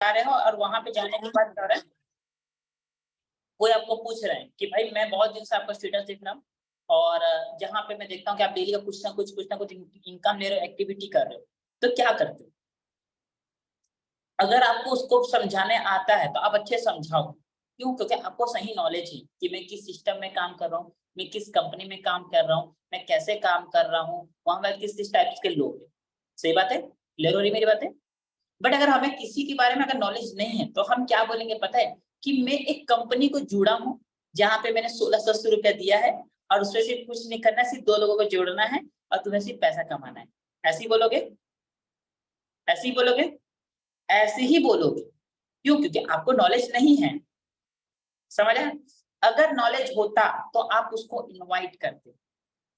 जा रहे हो और वहां पे जाने के बाद क्या हो रहा है, कोई आपको पूछ रहा है कि भाई मैं बहुत दिन से आपका स्टेटस देख रहा हूँ और जहाँ पे मैं देखता हूँ कि आप डेली का कुछ ना कुछ इनकम ले रहे हो, एक्टिविटी कर रहे हो, तो क्या करते हो? अगर आपको उसको समझाने आता है तो आप अच्छे समझाओ। क्यों? क्योंकि आपको सही नॉलेज है कि मैं किस सिस्टम में काम कर रहा हूँ, मैं किस कंपनी में काम कर रहा हूँ, मैं कैसे काम कर रहा हूँ, वहां पर किस टाइप के लोग हैं। सही बात है? क्लियर हो रही मेरी बातें? बट अगर हमें किसी के बारे में अगर नॉलेज नहीं है तो हम क्या बोलेंगे पता है? कि मैं एक कंपनी को जुड़ा हूँ जहाँ पे मैंने 1600 रुपया दिया है और उसमें सिर्फ कुछ नहीं करना है, सिर्फ 2 लोगों को जोड़ना है और तुम्हें सिर्फ पैसा कमाना है। ऐसे ही बोलोगे? ऐसे ही बोलोगे? ऐसे ही बोलोगे। क्यों? क्योंकि आपको नॉलेज नहीं है। समझ आया? अगर नॉलेज होता तो आप उसको इनवाइट करते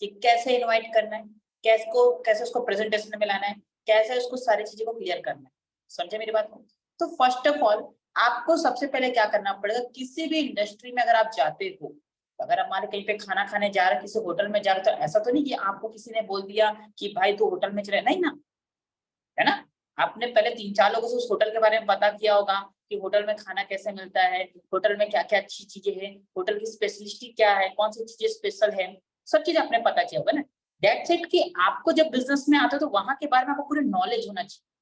कि कैसे इनवाइट करना है, कैसे उसको प्रेजेंटेशन में लाना है, कैसे उसको सारी चीजें को क्लियर करना है। समझे मेरी बात को? तो फर्स्ट ऑफ ऑल आपको सबसे पहले क्या करना पड़ेगा, किसी भी इंडस्ट्री में अगर आप जाते हो, अगर आप मान कहीं पे खाना खाने जा रहे हो, किसी होटल में जा रहे हो, तो ऐसा तो नहीं कि आपको किसी ने बोल दिया कि भाई तू होटल में चले, नहीं ना, है ना? आपने पहले 3-4 लोगों से उस होटल के बारे में पता किया होगा कि होटल में खाना कैसे मिलता है, होटल में क्या-क्या अच्छी चीजें हैं, होटल की स्पेशलिटी क्या है, कौन सी चीजें स्पेशल है, सब चीज आपने पता किया होगा ना। दैट्स इट कि आपको जब बिजनेस में आते हो तो वहां के बारे में आपको पूरी नॉलेज होना चाहिए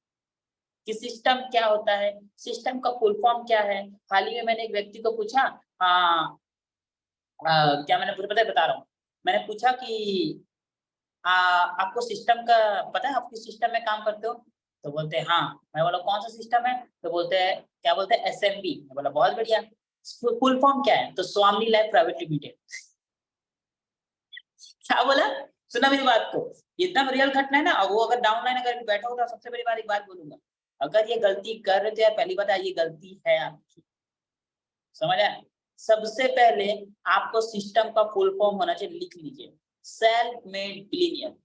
कि सिस्टम क्या होता है, सिस्टम का फुल फॉर्म क्या है। हाल ही में मैंने एक व्यक्ति को पूछा, हाँ, क्या मैंने पूछा पता है, बता रहा हूँ। मैंने पूछा कि आपको सिस्टम का पता है, आप किस सिस्टम में काम करते हो? तो बोलते हैं हाँ। मैं बोला कौन सा सिस्टम है? तो बोलते हैं, क्या बोलते हैं, एसएमबी। मैं बोला बहुत बढ़िया। फुल फॉर्म क्या है? तो स्वामी लाइफ प्राइवेट लिमिटेड। क्या बोला? सुना मेरी बात को? एकदम रियल घटना है ना। और वो अगर डाउनलाइन अगर बैठा होगा, सबसे बड़ी बात एक बात बोलूंगा, अगर ये गलती कर रहे थे यार, पहली बात ये गलती है आपकी। समझ आया? सबसे पहले आपको सिस्टम का फुल फॉर्म होना चाहिए, लिख लीजिए। सेल्फ मेड बिलियनियर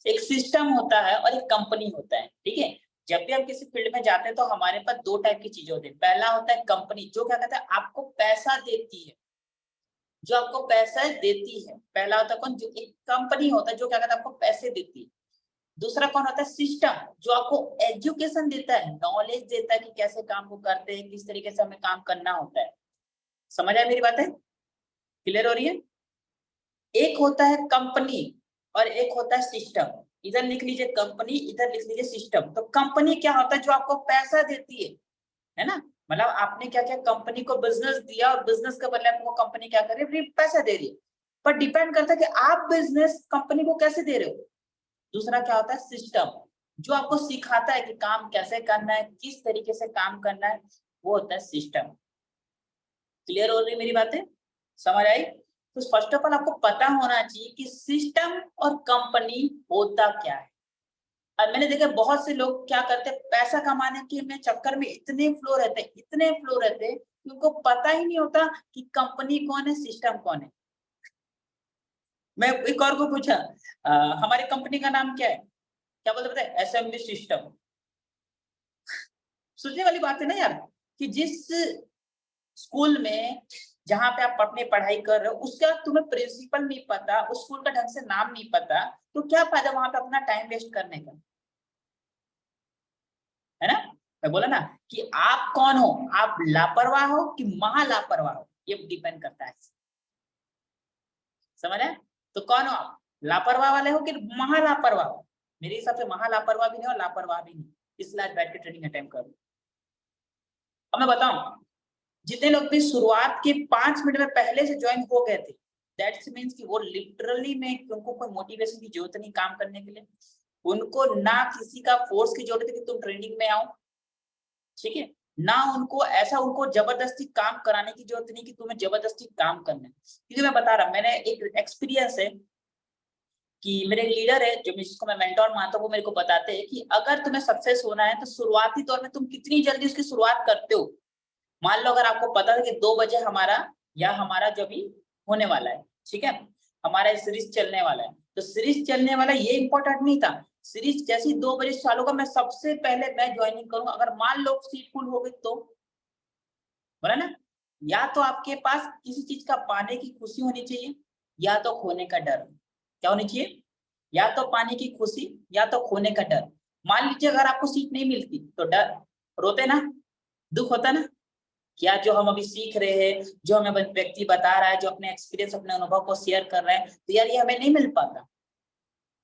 एक सिस्टम होता है और एक कंपनी होता है, ठीक है? जब भी हम किसी फील्ड में जाते हैं तो हमारे पास 2 टाइप की चीजें होती है। पहला होता है कंपनी, जो क्या कहता है, आपको पैसा देती है, जो आपको पैसा देती है। पहला होता है कौन? जो एक कंपनी होता है जो क्या कहता है, आपको पैसे देती है। दूसरा कौन होता है? सिस्टम, जो आपको एजुकेशन देता है, नॉलेज देता है कि कैसे काम को करते हैं, किस तरीके से हमें काम करना होता है। समझ आया मेरी बातें? क्लियर हो रही है? एक होता है कंपनी और एक होता है सिस्टम। इधर लिख लीजिए कंपनी, इधर लिख लीजिए सिस्टम। तो कंपनी क्या होता है? जो आपको पैसा देती है ना? मतलब आपने क्या क्या कंपनी को बिजनेस दिया और बिजनेस के बदले आपको कंपनी क्या कर रही है? पैसा दे रही है। पर डिपेंड करता है कि आप बिजनेस कंपनी को कैसे दे रहे हो। दूसरा क्या होता है? सिस्टम, जो आपको सिखाता है कि काम कैसे करना है, किस तरीके से काम करना है, वो होता है सिस्टम। क्लियर हो रही मेरी बातें? समझ आई? तो फर्स्ट ऑफ ऑल आपको पता होना चाहिए कि सिस्टम और कंपनी होता क्या है। और मैंने देखा बहुत से लोग क्या करते हैं, पैसा कमाने के में चक्कर में इतने फ्लो रहते हैं, इतने फ्लो रहते हैं कि उनको पता ही नहीं होता कि कंपनी कौन है, सिस्टम कौन है। मैं एक और को पूछा, हमारी कंपनी का नाम क्या है? क्या बोलते पता है? SMB system. सोचने वाली बात है ना यार, कि जिस स्कूल में जहाँ पे आप अपनी पढ़ाई कर रहे हो उसका तुम्हें प्रिंसिपल नहीं पता, उस स्कूल का ढंग से नाम नहीं पता, तो क्या फायदा वहां पे अपना टाइम वेस्ट करने का, है ना? मैं बोला ना कि आप कौन हो, आप लापरवाह हो कि महा लापरवाह हो, ये डिपेंड करता है। समझ आए? तो कौन हो आप? लापरवाह वाले हो कि महा लापरवाह हो? मेरे हिसाब से महा लापरवाह भी नहीं और लापरवाह भी नहीं, इसलिए आज बैठ के ट्रेनिंग अटेंड करो। अब मैं बताऊं, जितने लोग भी शुरुआत के 5 मिनट में पहले से ज्वाइन हो गए थे, दैट्स मींस कि वो लिटरली में उनको कोई मोटिवेशन की जरूरत नहीं काम करने के लिए। उनको ना किसी का फोर्स की जरूरत है कि तुम ट्रेनिंग में आओ, ठीक है? ना उनको ऐसा उनको जबरदस्ती काम कराने की जरूरत नहीं कि तुम्हें जबरदस्ती काम करना है। क्योंकि मैं बता रहा, मैंने एक एक्सपीरियंस है कि मेरे लीडर है जो जिसको मैं मेंटोर मानता हूँ, वो मेरे को बताते हैं कि अगर तुम्हें सक्सेस होना है तो शुरुआती दौर में तुम कितनी जल्दी उसकी शुरुआत करते हो। मान लो अगर आपको पता है कि 2 बजे हमारा जो भी होने वाला है, ठीक है, हमारा सीरीज चलने वाला है, तो सीरीज चलने वाला ये इंपॉर्टेंट नहीं था। सीरीज जैसी 2 बजे चालू होगा, मैं सबसे पहले मैं ज्वाइनिंग करूंगा। अगर मान लो सीट फुल हो गई तो, बोला ना, या तो आपके पास किसी चीज का पाने की खुशी होनी चाहिए या तो खोने का डर। क्या होनी चाहिए? या तो पाने की खुशी या तो खोने का डर। मान लीजिए अगर आपको सीट नहीं मिलती तो डर, रोते ना, दुख होता है ना, क्या जो हम अभी सीख रहे हैं, जो हमें व्यक्ति बता रहा है, जो अपने एक्सपीरियंस अपने अनुभव को शेयर कर रहे हैं, तो यार ये हमें नहीं मिल पाता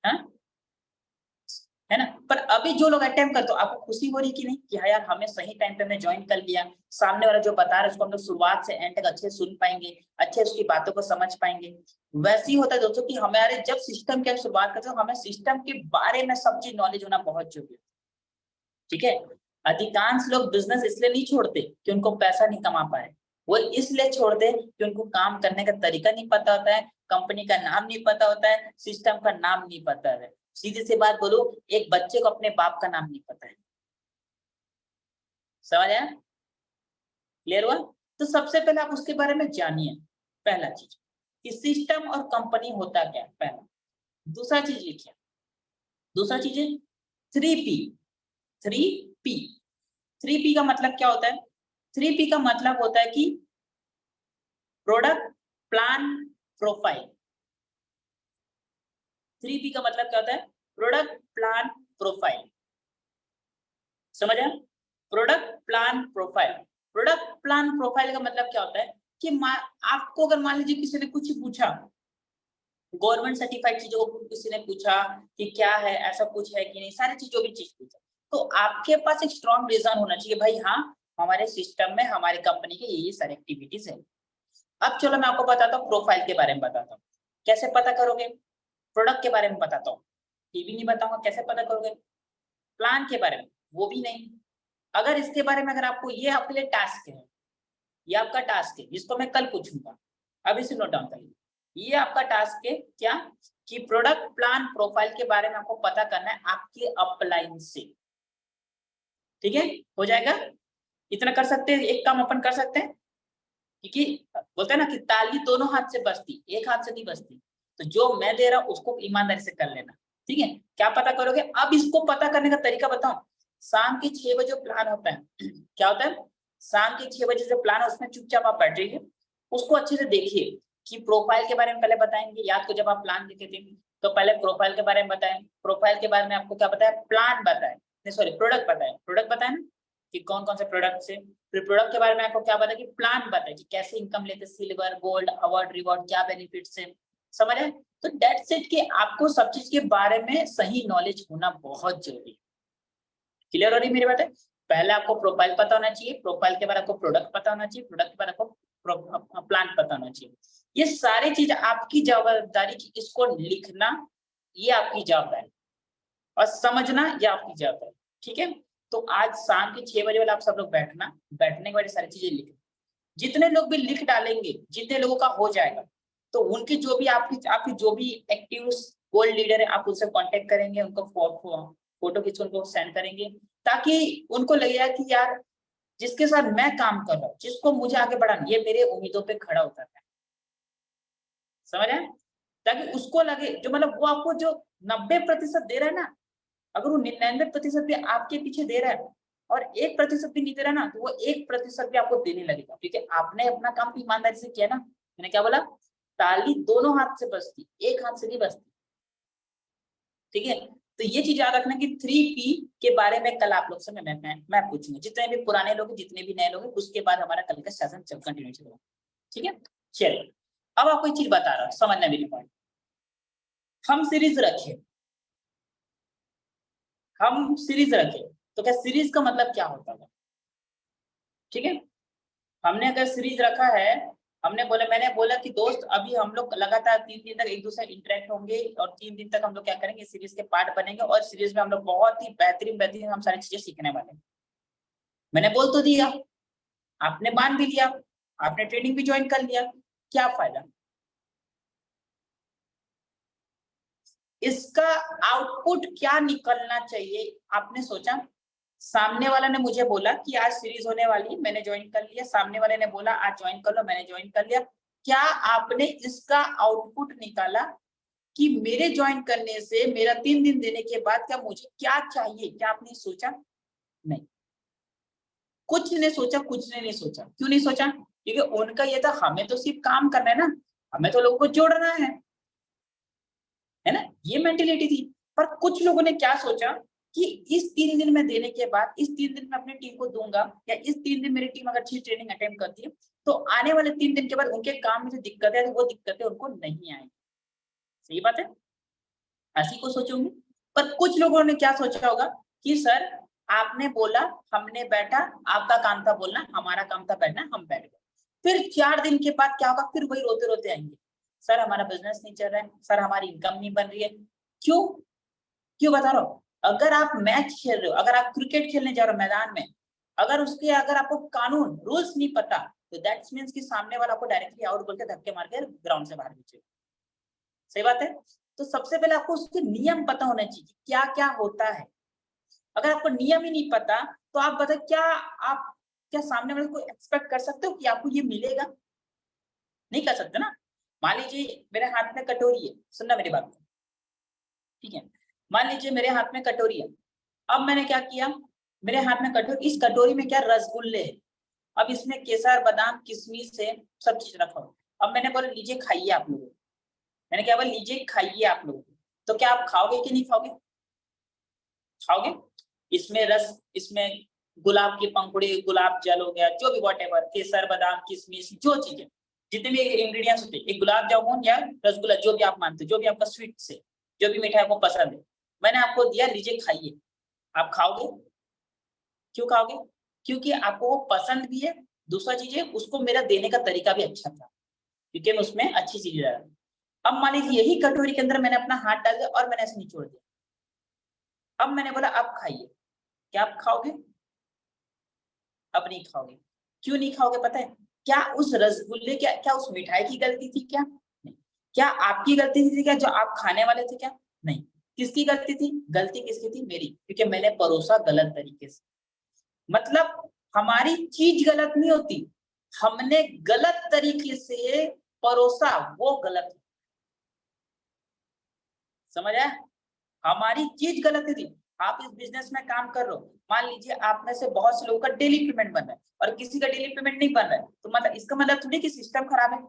है ना। पर अभी जो लोग अटेम्प्ट करते, तो आपको खुशी हो रही कि नहीं कि हाँ यार हमें सही टाइम पे हमें ज्वाइन कर लिया, सामने वाला जो बता रहा है उसको हम लोग शुरुआत से एंड तक अच्छे सुन पाएंगे, अच्छे उसकी बातों को समझ पाएंगे। वैसे ही होता है दोस्तों कि हमारे जब सिस्टम की शुरुआत करते हैं, हमें सिस्टम के बारे में सब चीज नॉलेज होना बहुत जरूरी है। ठीक है, अधिकांश लोग बिजनेस इसलिए नहीं छोड़ते कि उनको पैसा नहीं कमा पाए, वो इसलिए छोड़ते कि उनको काम करने का तरीका नहीं पता होता है, कंपनी का नाम नहीं पता होता है, सिस्टम का नाम नहीं पता है। सीधी सी बात बोलूं, एक बच्चे को अपने बाप का नाम नहीं पता है। समझ आया, क्लियर हुआ? तो सबसे पहले आप उसके बारे में जानिए, पहला चीज कि सिस्टम और कंपनी होता क्या है, पहला। दूसरा चीज लिखिए, दूसरा चीज है 3P। 3P, 3P का मतलब क्या होता है? 3P का मतलब होता है कि प्रोडक्ट, प्लान, प्रोफाइल। 3P का मतलब क्या होता है? Product, plan, profile. समझ आया? Product, plan, profile. Product, plan, profile का मतलब क्या होता है कि आपको अगर मान लीजिए किसी ने कुछ पूछा, गवर्नमेंट सर्टिफाइड चीजों को किसी ने पूछा कि क्या है, ऐसा कुछ है कि नहीं, सारी चीजों की चीज पूछा, तो आपके पास एक स्ट्रॉन्ग रीजन होना चाहिए, भाई हाँ हमारे सिस्टम में हमारी कंपनी के ये सारी एक्टिविटीज है। अब चलो मैं आपको बताता हूँ, प्रोफाइल के बारे में बताता हूँ। कैसे पता करोगे? प्रोडक्ट के बारे में बताता हूँ, ये भी नहीं बताऊंगा कैसे पता करोगे। प्लान के बारे में, वो भी नहीं। अगर इसके बारे में अगर आपको, ये आपके लिए टास्क है, ये आपका टास्क है जिसको मैं कल पूछूंगा, अभी से नोट डाउन करिए। ये आपका टास्क है क्या, कि प्रोडक्ट, प्लान, प्रोफाइल के बारे में आपको पता करना है आपके अपलाइन से। ठीक है, हो जाएगा? इतना कर सकते हैं, एक काम अपन कर सकते हैं, क्योंकि बोलते हैं ना कि ताली दोनों हाथ से बजती, एक हाथ से नहीं बजती। तो जो मैं दे रहा हूं उसको ईमानदारी से कर लेना। ठीक है, क्या पता करोगे? अब इसको पता करने का तरीका बताऊं। शाम के 6 बजे प्लान होता है क्या होता है? शाम के 6 बजे जो प्लान है उसमें चुपचाप आप बैठ जाइए, उसको अच्छे से देखिए कि प्रोफाइल के बारे में पहले बताएंगे। याद को जब आप प्लान देते थे तो पहले प्रोफाइल के बारे में बताएं, प्रोफाइल के बारे में आपको क्या बताया? प्लान बताएं, नहीं सॉरी प्रोडक्ट बताएं, प्रोडक्ट बताएं ना कि कौन कौन से प्रोडक्ट से। फिर प्रोडक्ट के बारे में आपको क्या बताया कि प्लान बताए कि कैसे इनकम लेते, सिल्वर, गोल्ड, अवार्ड, रिवॉर्ड, क्या बेनिफिट्स है। समझ आए? तो दैट्स इट कि आपको सब चीज के बारे में सही नॉलेज होना बहुत जरूरी है। क्लियर हो रही मेरी बात है? पहले आपको प्रोफाइल पता होना चाहिए, प्रोफाइल के बाद आपको प्रोडक्ट पता होना चाहिए, प्रोडक्ट के बाद आपको प्लान पता होना चाहिए। ये सारी चीज आपकी जवाबदारी की, इसको लिखना ये आपकी जवाबदारी, और समझना ये आपकी जवाबदारी। ठीक है, तो आज शाम के 6 बजे वाला आप सब लोग बैठना, बैठने के बाद सारी चीजें लिखना। जितने लोग भी लिख डालेंगे, जितने लोगों का हो जाएगा, तो उनकी जो भी आपकी जो भी एक्टिव गोल्ड लीडर है, आप उनसे कांटेक्ट करेंगे, उनको फोटो खींच उनको सेंड करेंगे, ताकि उनको लगेगा कि यार जिसके साथ मैं काम कर रहा हूँ, जिसको मुझे आगे बढ़ाना, ये मेरे उम्मीदों पे खड़ा उतरता है। समझ आए? ताकि उसको लगे, जो मतलब वो आपको जो 90% दे रहा है ना, अगर वो 99% भी आपके पीछे दे रहा है और 1% भी नहीं दे रहा ना, तो वो 1% भी आपको देने लगेगा, क्योंकि आपने अपना काम ईमानदारी से किया ना। मैंने क्या बोला? ताली दोनों हाथ से बजती, एक हाथ से नहीं बजती। ठीक है, तो ये चीज याद रखना कि 3P के बारे में कल आप लोग से मैं पूछूंगा, जितने भी पुराने लोग, जितने भी नए लोग, उसके बाद हमारा कल का सेशन कंटिन्यू चलेगा। ठीक है, चलिए अब आपको एक चीज बता रहा हूँ, समझना मेरी पॉइंट। हम सीरीज रखे, हम सीरीज रखे, तो क्या सीरीज का मतलब क्या होता है? ठीक है, हमने अगर सीरीज रखा है, हमने बोला, मैंने बोला कि दोस्त अभी हम लोग लगातार 3 दिन तक एक दूसरे इंटरेक्ट होंगे, और 3 दिन तक हम लोग क्या करेंगे, सीरीज के पार्ट बनेंगे, और सीरीज में हम लोग बहुत ही बेहतरीन बेहतरीन हम सारी चीजें सीखने वाले हैं। मैंने बोल तो दिया, आपने मान भी लिया, आपने ट्रेनिंग भी ज्वाइन कर लिया, क्या फायदा? इसका आउटपुट क्या निकलना चाहिए आपने सोचा? सामने वाला ने मुझे बोला कि आज सीरीज होने वाली, मैंने ज्वाइन कर लिया, सामने वाले ने बोला आज ज्वाइन कर लो, मैंने ज्वाइन कर लिया। क्या आपने इसका आउटपुट निकाला कि मेरे ज्वाइन करने से, मेरा 3 दिन देने के बाद क्या मुझे क्या चाहिए? क्या आपने सोचा? नहीं, कुछ ने सोचा, कुछ ने नहीं सोचा। क्यों नहीं सोचा? क्योंकि उनका ये था, हमें तो सिर्फ काम करना है ना, हमें तो लोगों को जोड़ना है ना, ये मेंटेलिटी थी। पर कुछ लोगों ने क्या सोचा कि इस 3 दिन में देने के बाद इस 3 दिन में अपनी टीम को दूंगा, या इस 3 दिन मेरी टीम अगर अच्छी ट्रेनिंग अटेम्प्ट करती है तो आने वाले 3 दिन के बाद उनके काम में जो दिक्कत है वो दिक्कतें उनको नहीं आएंगी। सही बात है, ऐसी को सोचोगे। पर कुछ लोगों ने क्या सोचा होगा कि सर आपने बोला, हमने बैठा, आपका काम था बोलना, हमारा काम था बैठना, हम बैठ गए। फिर 4 दिन के बाद क्या होगा, फिर वही रोते रोते आएंगे, सर हमारा बिजनेस नहीं चल रहा है, सर हमारी इनकम नहीं बन रही है। क्यों क्यों बता रहा हूँ, अगर आप मैच खेल रहे हो, अगर आप क्रिकेट खेलने जा रहे हो मैदान में, अगर आपको कानून रूल्स नहीं पता तो दैट्स मींस कि सामने वाला आपको डायरेक्टली आउट बोल के धक्के मार के ग्राउंड से बाहर भेजेगा। सही बात है। तो सबसे पहले आपको उसके नियम पता होने चाहिए, क्या क्या होता है। अगर आपको नियम ही नहीं पता तो आप बताए क्या सामने वाले को एक्सपेक्ट कर सकते हो कि आपको ये मिलेगा? नहीं कर सकते ना। मान लीजिए मेरे हाथ में कटोरी है, सुनना मेरी बात, ठीक है। मान लीजिए मेरे हाथ में कटोरी है, अब मैंने क्या किया, मेरे हाथ में कटोरी, इस कटोरी में क्या रसगुल्ले है, अब इसमें केसर बादाम किशमिश है, सब चीज रखा हो। अब मैंने बोला लीजिए खाइए आप लोग, मैंने क्या बोला लीजिए खाइए आप लोग, तो क्या आप खाओगे कि नहीं खाओगे? खाओगे। इसमें रस, इसमें गुलाब की पंखुड़ी, गुलाब जल हो गया, जो भी वॉटेवर, केसर बादाम किशमिश जो चीजें, जितने भी इंग्रेडिएंट्स होते हैं, एक गुलाब जामुन या रसगुल्ला जो भी आप मानते हो, जो भी आपका स्वीट से जो भी मिठाई आपको पसंद है, मैंने आपको दिया, लीजिए खाइए। आप खाओगे? क्यों खाओगे? क्योंकि आपको वो पसंद भी है, दूसरा चीज है उसको मेरा देने का तरीका भी अच्छा था, क्योंकि मैं उसमें अच्छी चीज डाला। अब मान लीजिए यही कटोरी के अंदर मैंने अपना हाथ डाल दिया और मैंने ऐसे निचोड़ दिया, अब मैंने बोला आप खाइए, क्या आप खाओगे? अब नहीं खाओगे। क्यों नहीं खाओगे पता है? क्या उस रसगुल्ले, क्या उस मिठाई की गलती थी क्या? नहीं। क्या आपकी गलती थी क्या, जो आप खाने वाले थे क्या? नहीं। किसकी गलती थी? गलती किसकी थी? मेरी, क्योंकि मैंने परोसा गलत तरीके से। मतलब हमारी चीज गलत नहीं होती, हमने गलत तरीके से परोसा, वो गलत। समझ आया? हमारी चीज गलत थी। आप इस बिजनेस में काम कर रहे हो, मान लीजिए आप में से बहुत से लोगों का डेली पेमेंट बन रहा है और किसी का डेली पेमेंट नहीं बन रहा है, तो मतलब इसका मतलब थोड़ी कि सिस्टम खराब है,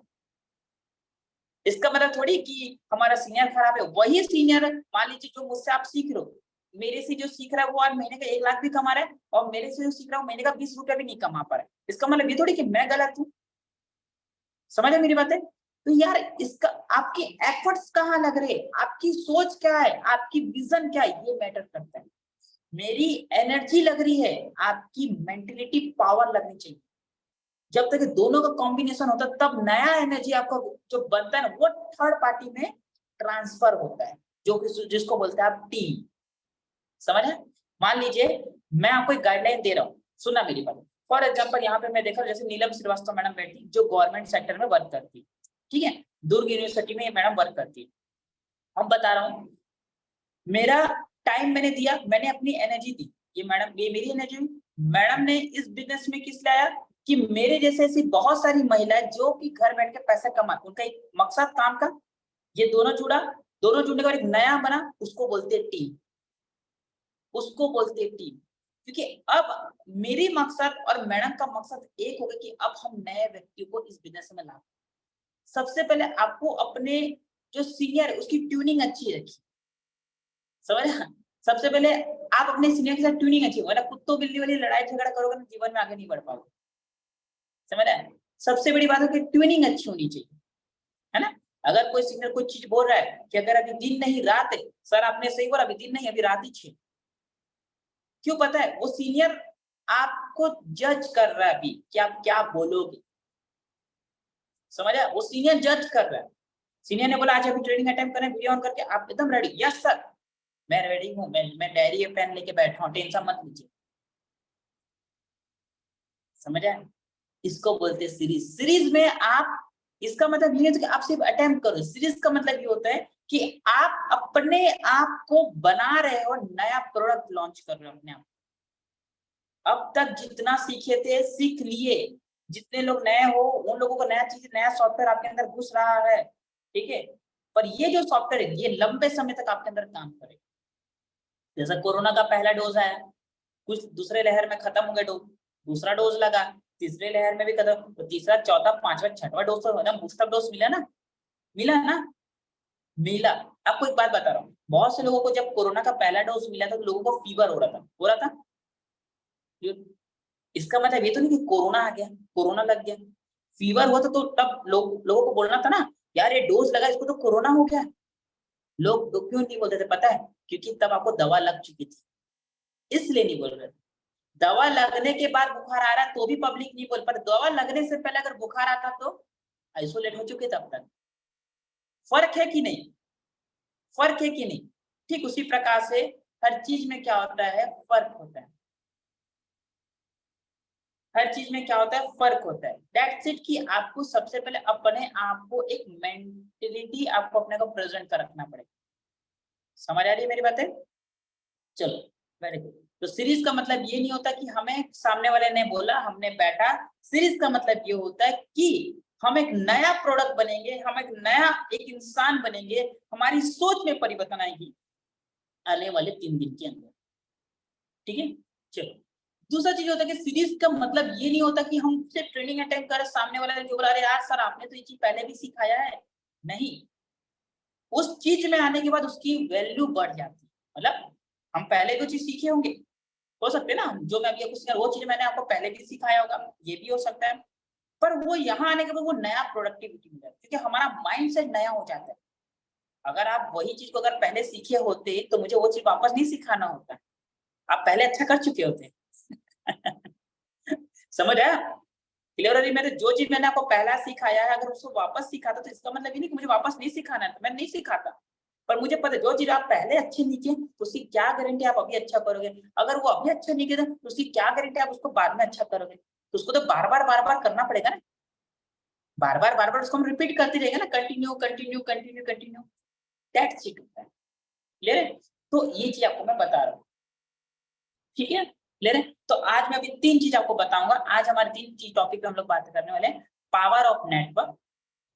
इसका मतलब थोड़ी कि हमारा सीनियर खराब है। वही सीनियर, मान लीजिए जो मुझसे आप सीख रहे हो, मेरे से जो सीख रहा है वो आज महीने का 1 लाख भी कमा रहा है, और मेरे से जो सीख रहा हूँ महीने का 20 रुपया भी नहीं कमा पा रहा है, इसका मतलब ये थोड़ी कि मैं गलत हूँ। समझ मेरी बात है? तो यार इसका आपके एफर्ट्स कहाँ लग रहे हैं, आपकी सोच क्या है, आपकी विजन क्या है, ये मैटर करता है। मेरी एनर्जी लग रही है, आपकी मेंटलिटी पावर लगनी चाहिए। जब तक दोनों का कॉम्बिनेशन होता है तब नया एनर्जी आपका जो बनता है ना, वो थर्ड पार्टी में ट्रांसफर होता है, जो जिसको बोलते हैं आप टीम। समझ है? मान लीजिए मैं आपको एक गाइडलाइन दे रहा हूँ, सुनना मेरी बात। फॉर एग्जाम्पल यहाँ पे मैं देखा जैसे नीलम श्रीवास्तव मैडम बैठी, जो गवर्नमेंट सेक्टर में वर्क करती, ठीक है, दुर्ग यूनिवर्सिटी में ये मैडम वर्क करती है। अब बता रहा हूँ, मेरा टाइम मैंने दिया, मैंने अपनी एनर्जी दी, ये मैडम, ये मेरी एनर्जी। मैडम ने इस बिजनेस में किस लाया कि मेरे जैसे ऐसी बहुत सारी महिलाएं जो कि घर बैठ के पैसा कमा, उनका एक मकसद काम का, ये दोनों जुड़ा, दोनों जुड़ने के बाद एक नया बना, उसको बोलते हैं टीम, उसको बोलते हैं टीम। क्योंकि अब मेरी मकसद और मैडम का मकसद एक हो गया कि अब हम नए व्यक्ति को इस बिजनेस में ला। सबसे पहले आपको अपने जो सीनियर है उसकी ट्यूनिंग अच्छी रखी, समझ? सबसे पहले आप अपने सीनियर के साथ ट्यूनिंग अच्छी, वरना कुत्तों बिल्ली वाली लड़ाई झगड़ा करोगे ना, जीवन में आगे नहीं बढ़ पाओगे। समझ रहे हैं? सबसे बड़ी बात है कि ट्यूनिंग अच्छी होनी चाहिए, है ना? अगर कोई सीनियर कोई चीज बोल रहा है कि अगर अभी दिन नहीं रात है, सर आपने सही बोला, अभी दिन नहीं अभी रात ही 6, क्यों पता है? वो सीनियर आपको जज कर रहा है अभी कि आप क्या बोलोगे। समझ आया? वो सीनियर जज कर रहा है। सीनियर ने बोला आज अभी ट्रेनिंग अटेम्प्ट करें, वीडियो ऑन करके, आप एकदम रेडी, यस सर मैं रेडी हूँ, मैं डायरी पेन लेके बैठा हूँ, टेंशन मत लीजिए। समझ आया? इसको बोलते हैं सीरीज। सीरीज में आप, इसका मतलब ये है कि आप सिर्फ अटेम्प्ट करो, सीरीज का मतलब ये होता है कि आप अपने आप को बना रहे हो, नया प्रोडक्ट लॉन्च कर रहे हो अपने आप। अब तक जितना सीखे थे सीख लिए, जितने लोग नए हो उन लोगों को नया चीज, नया सॉफ्टवेयर आपके अंदर घुस रहा है, ठीक है। पर ये जो सॉफ्टवेयर है ये लंबे समय तक आपके अंदर काम करेगा। जैसा कोरोना का पहला डोज आया, कुछ दूसरे लहर में खत्म हो गया डोज, दूसरा डोज लगा, तीसरे लहर में भी खत्म, तो तीसरा चौथा पांचवा छठवां डोज तो एकदम बूस्टर डोज मिला ना, मिला ना, मिला। आपको एक बात बता रहा हूँ, बहुत से लोगों को जब कोरोना का पहला डोज मिला था तो लोगों को फीवर हो रहा था। इसका मतलब ये तो नहीं कि कोरोना आ गया, कोरोना लग गया। फीवर हुआ था तो तब लोगों को बोलना था ना, यार ये डोज लगा इसको तो कोरोना हो गया। लोग तो क्यों नहीं बोलते थे पता है? क्योंकि तब आपको दवा लग चुकी थी, इसलिए नहीं बोल रहे। दवा लगने के बाद बुखार आ रहा है तो भी पब्लिक नहीं बोल, पर दवा लगने से पहले अगर बुखार आता तो आइसोलेट हो चुके तब तक। फर्क है कि नहीं? फर्क है कि नहीं? ठीक उसी प्रकार से हर चीज में क्या होता है, फर्क होता है। हर चीज में क्या होता है, फर्क होता है। दैट्स इट कि आपको सबसे पहले अपने आप को एक मेंटेलिटी आपको अपने को प्रेजेंट कर रखना पड़ेगा। समझ आ रही है मेरी बातें? चलो वेरी गुड। तो सीरीज का मतलब ये नहीं होता कि हमें सामने वाले ने बोला हमने बैठा। सीरीज का मतलब ये होता है कि हम एक नया प्रोडक्ट बनेंगे, हम एक नया एक इंसान बनेंगे, हमारी सोच में परिवर्तन आएगी आने वाले 3 दिन के अंदर। ठीक है, चलो। दूसरा चीज होता है कि सीरीज का मतलब ये नहीं होता कि हम सिर्फ ट्रेनिंग अटेंड करें, सामने वाले जो बोला अरे यार सर आपने तो ये चीज पहले भी सिखाया है। नहीं, उस चीज में आने के बाद उसकी वैल्यू बढ़ जाती है। मतलब हम पहले जो चीज सीखे होंगे, हो सकते है ना जो मैं अभी आपको वो चीज मैंने आपको पहले भी सिखाया होगा, ये भी हो सकता है। पर वो यहाँ आने के बाद वो नया प्रोडक्टिविटी मिला क्योंकि हमारा माइंड सेट नया हो जाता है। अगर आप वही चीज को अगर पहले सीखे होते तो मुझे वो चीज वापस नहीं सिखाना होता, आप पहले अच्छा कर चुके होते। समझ आया? क्लियरली मैंने जो चीज मैंने आपको पहला सिखाया है अगर उसको वापस सिखाता तो इसका मतलब ये नहीं कि मुझे वापस नहीं सिखाना है, तो मैं नहीं सिखाता। पर मुझे पता है जो चीज आप पहले अच्छी नहीं किए तो उसकी क्या गारंटी आप अभी अच्छा करोगे। अगर वो अभी अच्छा नहीं किया तो उसकी क्या गारंटी आप उसको बाद में अच्छा करोगे। तो उसको तो बार बार करना पड़ेगा ना, बार बार उसको हम रिपीट करते रहेंगे ना, continue continue continue continue. That's it होता है। क्लियर है? तो ये चीज आपको मैं बता रहा हूँ। ठीक है, क्लियर है? तो आज मैं अभी 3 चीज आपको बताऊंगा। आज हमारे 3 चीज टॉपिक पे हम लोग बात करने वाले हैं। पावर ऑफ नेटवर्क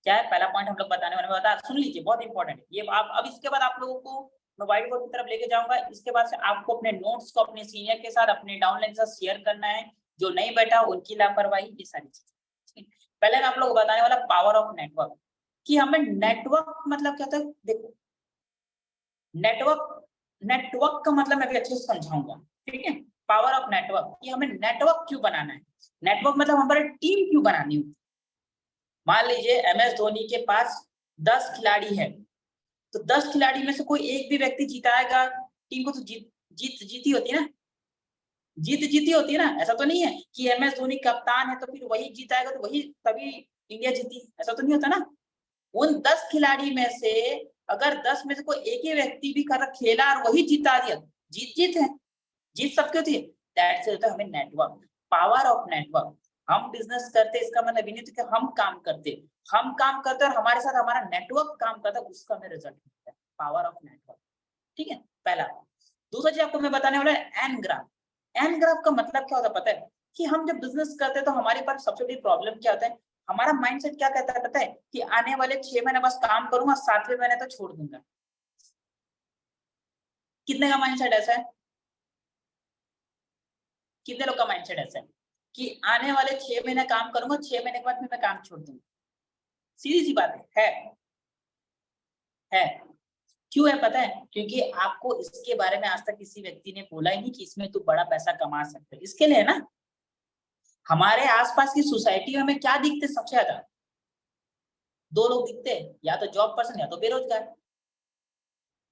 क्या है, पहला पॉइंट हम लोग बताने वाले हैं, बता सुन लीजिए, बहुत इंपॉर्टेंट है ये। आप अब इसके बाद आप लोगों को मैं व्हाइट बोर्ड की तरफ लेके जाऊंगा। इसके बाद से आपको अपने नोट्स को अपने सीनियर के साथ, अपने डाउनलाइन के साथ शेयर करना है। जो नहीं बैठा उनकी लापरवाही, ये सारी चीजें। पहले मैं आप लोग को बताने वाला पावर ऑफ नेटवर्क, कि हमें नेटवर्क मतलब क्या होता है। देखो नेटवर्क, नेटवर्क का मतलब मैं भी अच्छे से समझाऊंगा। ठीक है, पावर ऑफ नेटवर्क कि हमें नेटवर्क क्यों बनाना है। नेटवर्क मतलब हमारी टीम क्यों बनानी होती है। मान लीजिए MS धोनी के पास 10 खिलाड़ी है, तो 10 खिलाड़ी में से कोई एक भी व्यक्ति जिताएगा टीम को तो जीती होती है ना, जीती होती है ना। ऐसा तो नहीं है कि MS धोनी कप्तान है तो फिर वही जीताएगा तो वही तभी इंडिया जीती, ऐसा तो नहीं होता ना। उन 10 खिलाड़ी में से अगर 10 में से कोई एक ही व्यक्ति भी कर खेला और वही जिता दिया, जीत है, जीत सबकी होती है। दैट से होता है हमें नेटवर्क, पावर ऑफ नेटवर्क। हम बिजनेस करते इसका मतलब ये नहीं कि हम काम करते और हमारे साथ हमारा नेटवर्क काम करता है, उसका हमें रिजल्ट मिलता है। पावर ऑफ नेटवर्क, ठीक है, पहला। दूसरा चीज आपको मैं बताने वाला है एन ग्राफ। एन ग्राफ का मतलब क्या होता है पता है? कि हम जब बिजनेस करते हैं तो हमारे पास सबसे बड़ी प्रॉब्लम क्या होता है, हमारा माइंडसेट क्या कहता है पता है? कि आने वाले 6 महीने बस काम करूंगा, 7वें महीने तो छोड़ दूंगा। कितने का माइंडसेट ऐसा है? कितने लोग का माइंडसेट ऐसा है कि आने वाले 6 महीने काम करूंगा, 6 महीने के बाद फिर मैं काम छोड़ दूंगा। सीधी सी बात है। क्यों है पता है? क्योंकि आपको इसके बारे में आज तक किसी व्यक्ति ने बोला ही नहीं कि इसमें तू बड़ा पैसा कमा सकते है। इसके लिए ना हमारे आसपास की सोसाइटी में हमें क्या दिखते सबसे ज्यादा? 2 लोग दिखते हैं, या तो जॉब पर्सन या तो बेरोजगार,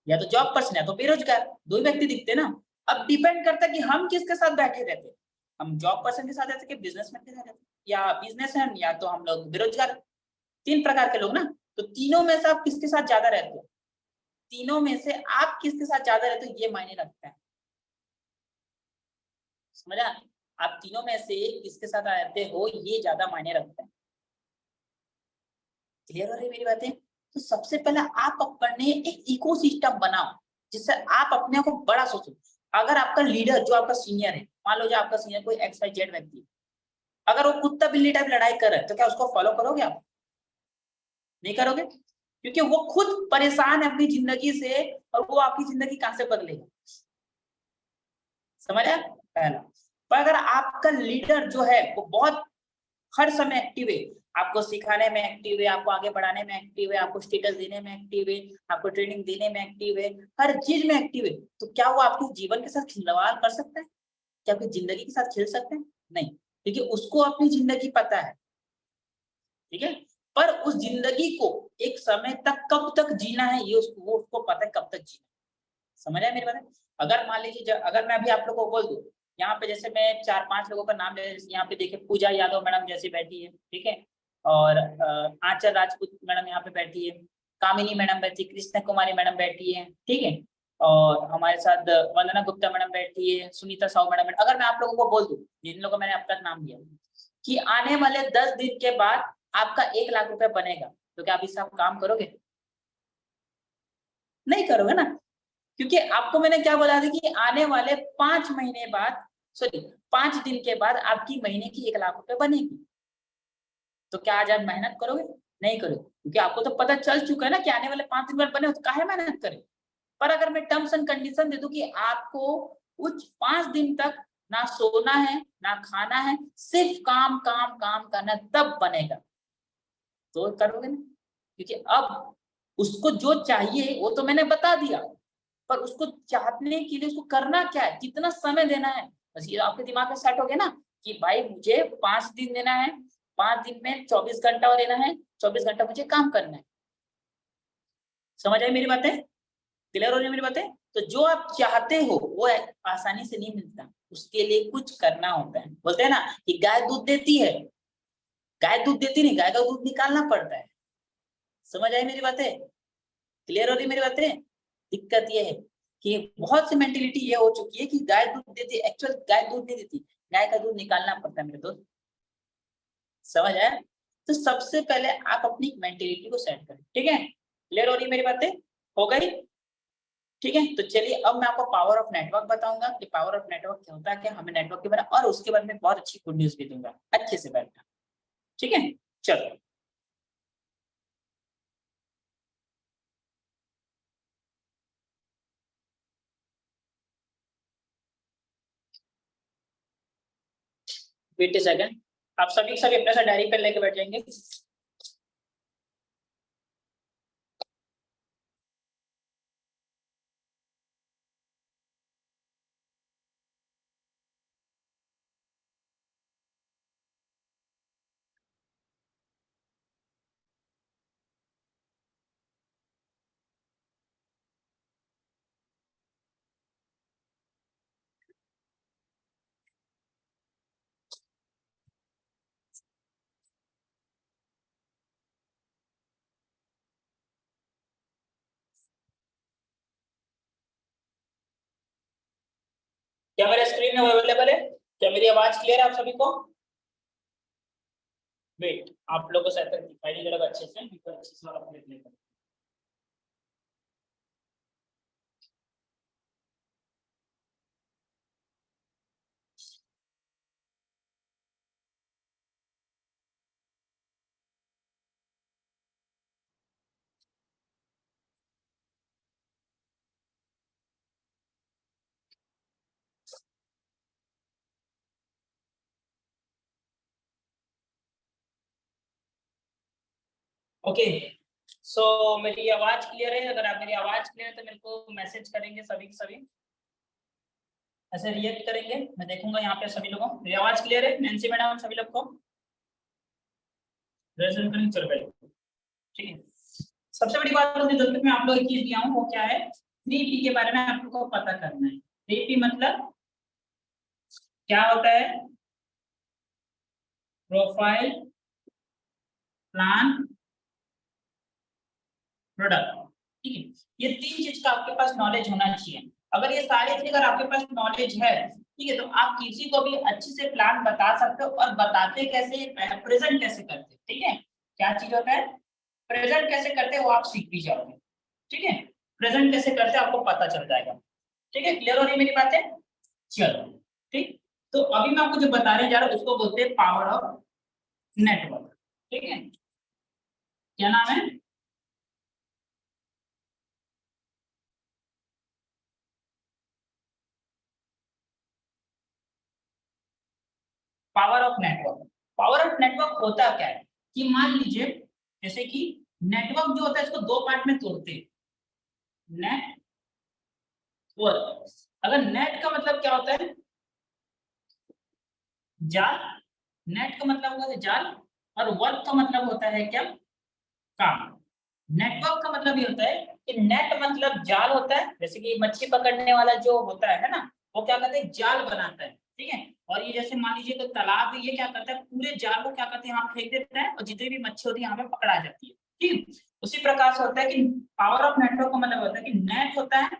या तो जॉब पर्सन या तो बेरोजगार, 2 ही व्यक्ति दिखते ना। अब डिपेंड करता है कि हम किसके साथ बैठे रहते हैं। हम जॉब पर्सन के साथ रहते कि बिजनेसमैन के साथ रहते, या बिजनेसमैन या तो हम लोग बेरोजगार। 3 प्रकार के लोग ना। तो तीनों में से आप किसके साथ ज्यादा रहते हो? तीनों में से आप किसके साथ ज्यादा रहते हो ये मायने रखता है। समझा? आप तीनों में से किसके साथ रहते हो ये ज्यादा मायने रखता है। क्लियर हो रही है मेरी बातें? तो सबसे पहले आप अपने एक इकोसिस्टम बनाओ जिससे आप अपने को बड़ा सोचो। अगर आपका लीडर जो आपका सीनियर है, मान लो जो आपका सीनियर कोई XYZ व्यक्ति है, अगर वो कुत्ता बिल्ली टाइप लड़ाई कर रहा है तो क्या उसको फॉलो करोगे आप? नहीं करोगे, क्योंकि वो खुद परेशान है अपनी जिंदगी से और वो आपकी जिंदगी कहां से बदलेगा। समझ आया? पहला। पर अगर आपका लीडर जो है वो बहुत हर समय एक्टिव है, आपको सिखाने में एक्टिव है, आपको आगे बढ़ाने में एक्टिव है, आपको स्टेटस देने में एक्टिव है, आपको ट्रेनिंग देने में एक्टिव है, हर चीज में एक्टिव है, तो क्या वो आपके जीवन के साथ खिलवाड़ कर सकता है? क्या आपकी जिंदगी के साथ खेल सकते हैं? नहीं, क्योंकि उसको अपनी जिंदगी पता है, ठीक है। पर उस जिंदगी को एक समय तक कब तक जीना है ये उसको पता है, कब तक जीना। समझ आया मेरी बात? अगर मान लीजिए अगर मैं अभी आप लोगों को बोल दूं, यहाँ पे जैसे मैं 4-5 लोगों का नाम ले, यहाँ पे देखिए पूजा यादव मैडम जैसी बैठी है, ठीक है, और आंचल राजपूत मैडम यहाँ पे बैठी है, कामिनी मैडम बैठी है, कृष्ण कुमारी मैडम बैठी है, ठीक है, और हमारे साथ वंदना गुप्ता मैडम बैठी है, सुनीता साहू मैडम। अगर मैं आप लोगों को बोल दूं, जिन लोगों को मैंने अब तक नाम लिया, कि आने वाले 10 दिन के बाद आपका 1 लाख रुपए बनेगा, तो क्या आप इससे आप काम करोगे? नहीं करोगे ना, क्योंकि आपको मैंने क्या बोला था कि आने वाले 5 महीने बाद, सॉरी 5 दिन के बाद आपकी महीने की 1 लाख रुपए बनेगी। तो क्या आज आप मेहनत करोगे? नहीं करोगे, क्योंकि आपको तो पता चल चुका है ना कि आने वाले 5 दिन बाद बने, तो काहे मेहनत करें। पर अगर मैं टर्म्स एंड कंडीशन दे दूं कि आपको कुछ 5 दिन तक ना सोना है ना खाना है, सिर्फ काम काम काम करना, तब बनेगा, तो करोगे ना। क्योंकि अब उसको जो चाहिए वो तो मैंने बता दिया, पर उसको चाहने के लिए उसको करना क्या है, कितना समय देना है, बस ये आपके दिमाग में सेट हो गया ना कि भाई मुझे 5 दिन देना है, 5 दिन में 24 घंटा और देना है, 24 घंटा मुझे काम करना है। समझ आई मेरी बातें? क्लियर हो रही है मेरी बातें? तो जो आप चाहते हो वो आसानी से नहीं मिलता, उसके लिए कुछ करना होता है। बोलते हैं ना कि गाय दूध देती है, गाय दूध देती नहीं, गाय का दूध निकालना पड़ता है। समझ आई मेरी बातें? क्लियर हो रही मेरी बातें? दिक्कत ये है कि बहुत सी मेंटेलिटी ये हो चुकी है कि गाय दूध देती है, एक्चुअल गाय दूध नहीं देती, गाय का दूध निकालना पड़ता है मेरे दोस्त। समझ आया? तो सबसे पहले आप अपनी मेंटेलिटी को सेट करें, ठीक है। क्लियर हो रही मेरी बातें? हो गई? ठीक है, तो चलिए अब मैं आपको पावर ऑफ नेटवर्क बताऊंगा कि पावर ऑफ नेटवर्क क्या होता है, क्या हमें नेटवर्क के बारे में, और उसके बाद में बहुत अच्छी गुड न्यूज भी दूंगा, अच्छे से बैठना, ठीक है। चलो वेट ए सेकंड, आप सभी सभी अपने साथ डायरी पेन लेके बैठ जाएंगे। क्या मेरे स्क्रीन में अवेलेबल है? क्या मेरी आवाज क्लियर है आप सभी को? वेट, आप लोगों को शायद तक दिखाई नहीं दे रहा अच्छे से, बिकॉज़ अच्छे से आप देख लेते हैं। ओके, सो मेरी आवाज क्लियर है? अगर आप मेरी आवाज क्लियर है तो मेरे को मैसेज करेंगे सभी के सभी, ऐसे रिएक्ट करेंगे, मैं देखूंगा यहाँ पे सभी लोगों मेरी आवाज क्लियर है। नैन्सी मैडम सभी लोग को रेजल्ट करेंगे, चलो पहले, ठीक है। सबसे बड़ी बात होती है दोस्तों, मैं आप लोगों को चीज दिया हूँ, वो क्या है, 3P के बारे में आप लोगों को पता करना है। 3P मतलब क्या होता है? प्रोफाइल, प्लान, प्रोडक्ट, ठीक है। ये 3 चीज का आपके पास नॉलेज होना चाहिए। अगर ये सारी चीज अगर आपके पास नॉलेज है, ठीक है, तो आप किसी को भी अच्छे से प्लान बता सकते हो, और बताते कैसे, प्रेजेंट कैसे करते, ठीक है। क्या चीज होता है, प्रेजेंट कैसे करते हैं वो आप सीख भी जाओगे, ठीक है। प्रेजेंट कैसे करते हैं आपको पता चल जाएगा, ठीक है। क्लियर हो रही है मेरी बातें? चलो, ठीक। तो अभी मैं आपको जो बताने जा रहा हूँ उसको बोलते हैं पावर ऑफ नेटवर्क, ठीक है। क्या नाम है? Power of network. Power of network होता क्या है कि मान लीजिए जैसे कि नेटवर्क जो होता है इसको दो पार्ट में तोड़ते हैं, नेटवर्क। अगर नेट का मतलब क्या होता है, जाल, नेट का मतलब होता है जाल, और वर्क का मतलब होता है क्या, काम। नेटवर्क का मतलब ये होता है कि नेट मतलब जाल होता है, जैसे कि मच्छी पकड़ने वाला जो होता है ना, वो क्या करते हैं जाल बनाता है, ठीक है। और ये जैसे मान लीजिए तो तालाब, ये क्या करता है पूरे जाल को क्या करते हैं यहाँ फेंक देता है और जितनी भी मच्छी होती है यहाँ पे पकड़ा जाती है, ठीक। उसी प्रकार से होता है कि पावर ऑफ नेटवर्क का मतलब होता है कि नेट होता है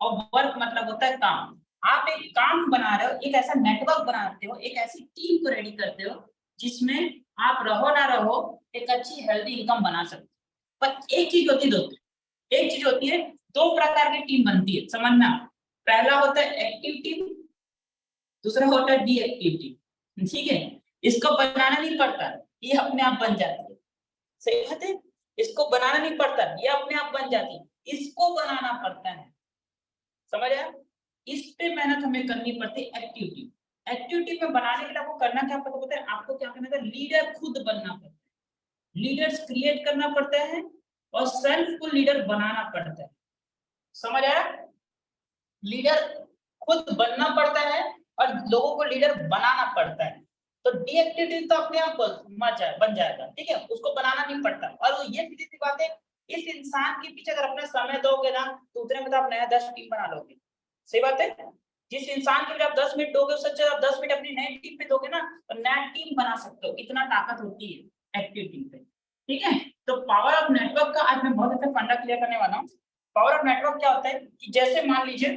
और वर्क मतलब होता है काम। आप एक काम बना रहे हो, एक ऐसा नेटवर्क बनाते हो, एक ऐसी टीम को रेडी करते हो जिसमें आप रहो ना रहो एक अच्छी हेल्दी इनकम बना सकते हो। पर एक चीज होती है दोस्तों, एक चीज होती है, दो प्रकार की टीम बनती है, समझना। पहला होता है एक्टिव टीम, दूसरा होता है डीएक्टिव टीम, ठीक है। इसको बनाना नहीं पड़ता, ये अपने आप बन जाती है, सही बात है। इसको बनाना नहीं पड़ता, ये अपने आप बन जाती है, इसको बनाना पड़ता है, समझ आया। इस पे मेहनत हमें करनी पड़ती है एक्टिविटी। एक्टिविटी में बनाने के लिए आपको करना क्या पड़ता है, आपको क्या करना है, लीडर खुद बनना पड़ता है, लीडर्स क्रिएट करना पड़ता है और सेल्फ को लीडर बनाना पड़ता है, समझ आया। लीडर खुद बनना पड़ता है और लोगों को लीडर बनाना पड़ता है। तो डीएक्टिविटी तो अपने आप बन जाएगा, ठीक है, उसको बनाना नहीं पड़ता। और ये सीधी सी बात है, इस इंसान के पीछे अगर अपना समय दोगे ना तो उतने में तो आप नया 10 टीम बना लोगे, सही बात है। जिस इंसान के लिए आप 10 मिनट दोगे उससे अच्छा आप 10 मिनट अपनी नई टीम पे दोगे ना तो नया टीम बना सकते हो, इतना ताकत होती है एक्टिव टीम पे, ठीक है। तो पावर ऑफ नेटवर्क का आज मैं बहुत अच्छा फंडा क्लियर करने वाला हूँ। पावर ऑफ नेटवर्क क्या होता है कि जैसे मान लीजिए,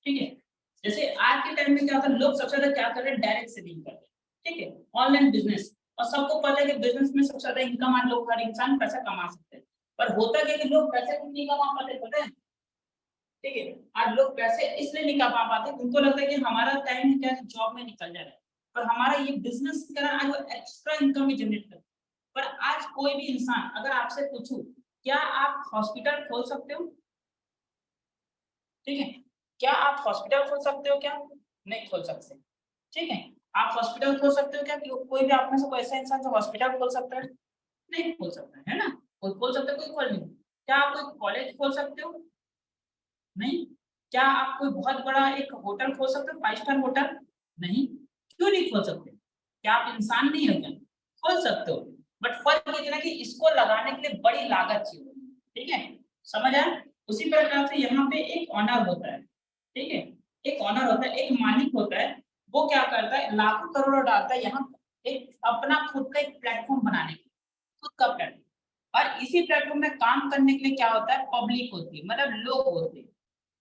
ठीक है, जैसे आज के टाइम में क्या होता है, लोग सबसे ज्यादा क्या कर रहे हैं, डायरेक्ट सेलिंग कर रहे हैं, ठीक है, ऑनलाइन बिजनेस। और सबको पता है कि बिजनेस में सबसे ज्यादा इनकम आज लोग, हर इंसान पैसा कमा सकते हैं। पर होता क्या है कि लोग पैसे नहीं कमा पाते, पता है, ठीक है। आज लोग पैसे इसलिए नहीं कमा पाते, उनको लगता है कि हमारा टाइम क्या है जॉब में निकल जा रहा है, पर हमारा ये बिजनेस करना आज वो एक्स्ट्रा इनकम भी जनरेट कर। पर आज कोई भी इंसान अगर आपसे पूछूं क्या आप हॉस्पिटल खोल सकते हो, ठीक है, क्या आप हॉस्पिटल खोल सकते हो, क्या नहीं खोल सकते, ठीक है। आप हॉस्पिटल खोल सकते हो क्या, कोई भी आप में से कोई ऐसा इंसान जो हॉस्पिटल खोल सकता है, नहीं खोल सकता है ना, कोई खोल सकता है, कोई खोल नहीं। क्या आप कोई कॉलेज खोल सकते हो, नहीं। क्या आप कोई बहुत बड़ा एक होटल खोल सकते हो, 5 स्टार होटल, नहीं। क्यों नहीं खोल सकते, क्या आप इंसान नहीं हो क्या, खोल सकते हो। बट फर्क ये है कि इसको लगाने के लिए बड़ी लागत चाहिए, ठीक है, समझ आया। उसी प्रकार से यहाँ पे एक ऑनर होता है, ठीक है, एक ऑनर होता है, एक मालिक होता है, वो क्या करता है लाखों करोड़ों डालता है यहाँ एक अपना खुद का एक प्लेटफॉर्म बनाने के लिए, खुद का प्लेटफॉर्म। और इसी प्लेटफॉर्म में काम करने के लिए क्या होता है, पब्लिक होती है, मतलब लोग होते हैं।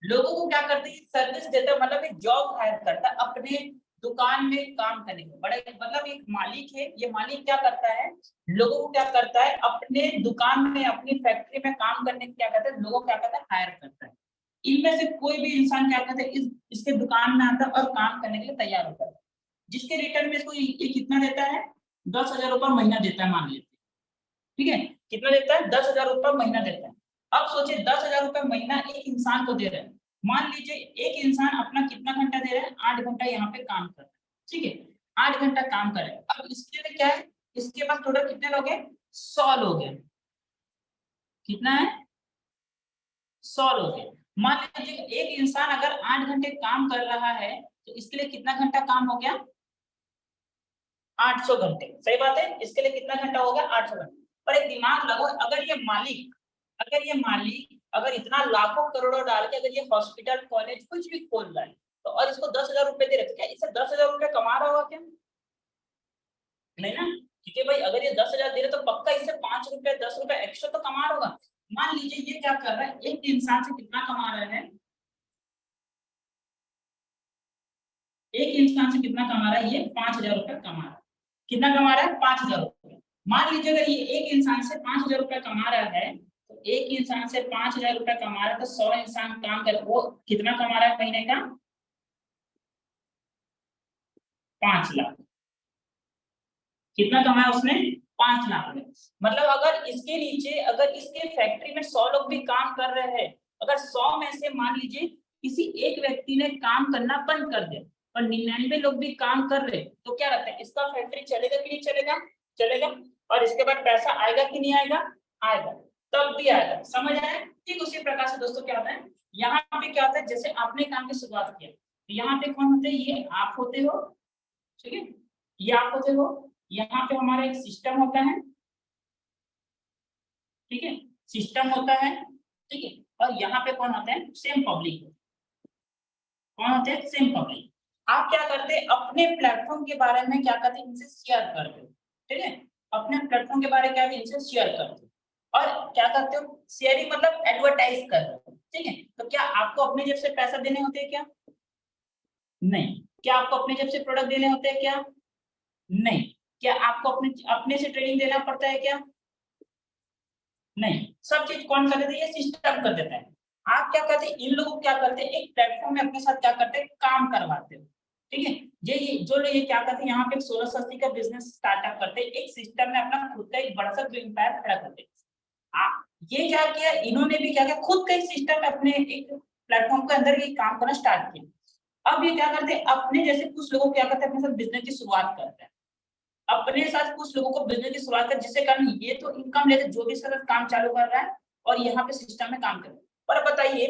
लोगों को क्या करते हैं, सर्विस देता है, मतलब एक जॉब हायर करता है अपने दुकान में काम करने के, बड़ा मतलब एक मालिक है, ये मालिक क्या करता है, लोगों को क्या करता है अपने दुकान में अपनी फैक्ट्री में काम करने के क्या करता है, लोगों को क्या करता है हायर करता है। इनमें से कोई भी इंसान क्या करता है इसके दुकान में आता है और काम करने के लिए तैयार होता है, जिसके रिटर्न में इसको ये कितना देता है, 10,000 रुपये महीना देता है, मान लेते हैं, ठीक है, कितना देता है, 10,000 रुपये महीना देता है। अब सोचिए 10,000 रुपये महीना एक इंसान को दे रहे हैं, मान लीजिए एक इंसान अपना कितना घंटा दे रहा है, 8 घंटा यहाँ पे काम कर रहा है, ठीक है, 8 घंटा काम करे। अब इसके लिए क्या है, इसके पास टोटल कितने लोग हैं, 100 लोग हैं, कितना है, 100 लोग हैं। मान लीजिए एक इंसान अगर 8 घंटे काम कर रहा है तो इसके लिए कितना घंटा काम हो गया, 800 घंटे, सही बात है, इसके लिए कितना घंटा हो गया, 800 घंटे। पर एक दिमाग लगाओ, अगर ये मालिक अगर इतना लाखों करोड़ों डाल के अगर ये हॉस्पिटल कॉलेज कुछ भी खोल रहा है तो और इसको 10,000 रुपए दे रहे थे, क्या इससे 10,000 रुपए कमा रहा होगा क्या, नहीं ना। क्योंकि भाई अगर ये 10,000 दे रहे तो पक्का इससे 5 रुपए 10 रुपए एक्स्ट्रा तो कमा रहा होगा। मान लीजिए ये क्या कर रहा है, एक इंसान से कितना कमा रहा है, एक इंसान से कितना कमा रहा है, ये 5,000 रुपए कमा रहा है, कितना कमा रहा है, 5,000 रुपए। मान लीजिए अगर ये एक इंसान से 5,000 रुपए कमा रहा है तो एक इंसान से 5,000 रुपए कमा रहा है तो 100 इंसान काम कर, वो कितना कमा रहा है महीने का, 5 लाख। कितना कमाया उसने, 5 लाख में। मतलब अगर इसके नीचे अगर इसके फैक्ट्री में 100 लोग भी काम कर रहे हैं, अगर 100 में से मान लीजिए किसी एक व्यक्ति ने काम करना बंद कर दिया और 99 लोग भी काम कर रहे, तो क्या लगता है इसका फैक्ट्री चलेगा कि नहीं चलेगा? चलेगा। और इसके बाद पैसा आएगा कि नहीं आएगा? आएगा, तब भी आएगा। समझ आया? ठीक उसी प्रकार से दोस्तों क्या होता है, यहाँ पे क्या होता है, जैसे आपने काम की शुरुआत किया, यहाँ पे कौन होते हैं? ये आप होते हो, ठीक है, ये आप होते हो। यहाँ पे हमारा एक सिस्टम होता है, ठीक है, सिस्टम होता है, ठीक है, और यहाँ पे कौन होता है? Same public. कौन होते हैं? Same public. आप क्या करते हैं? अपने प्लेटफॉर्म के बारे में क्या करते हैं? इनसे शेयर करते हो, ठीक है, अपने प्लेटफॉर्म के बारे में इनसे शेयर करते हो। और क्या करते हो? शेयरिंग मतलब एडवर्टाइज कर रहे हो, ठीक है। तो क्या आपको अपने जेब से पैसा देने होते हैं क्या? नहीं। क्या आपको अपने जेब से प्रोडक्ट देने होते हैं क्या? नहीं। क्या आपको अपने अपने से ट्रेनिंग देना पड़ता है क्या? नहीं। सब चीज कौन कर देता है? ये सिस्टम कर देता है। आप क्या करते हैं? इन लोगों क्या करते हैं? एक प्लेटफॉर्म में अपने साथ क्या करते हैं? काम करवाते हो, ठीक है। ये जो लोग ये क्या करते हैं, यहाँ पे 1680 का बिजनेस स्टार्टअप करते हैं, एक सिस्टम में अपना खुद का एक बड़ा सा एम्पायर खड़ा करते हैं। ये क्या किया इन्होंने भी, क्या किया, खुद का एक सिस्टम में अपने एक प्लेटफॉर्म के अंदर ये काम करना स्टार्ट किया। अब ये क्या करते हैं? अपने जैसे कुछ लोगों क्या करते हैं? अपने साथ बिजनेस की शुरुआत करते हैं, अपने साथ कुछ लोगों को बिजनेस की शुरुआत कर, जिससे कारण ये तो इनकम लेते जो भी सर काम चालू कर रहा है और यहाँ पे सिस्टम में काम कर रहा है। पर बताइए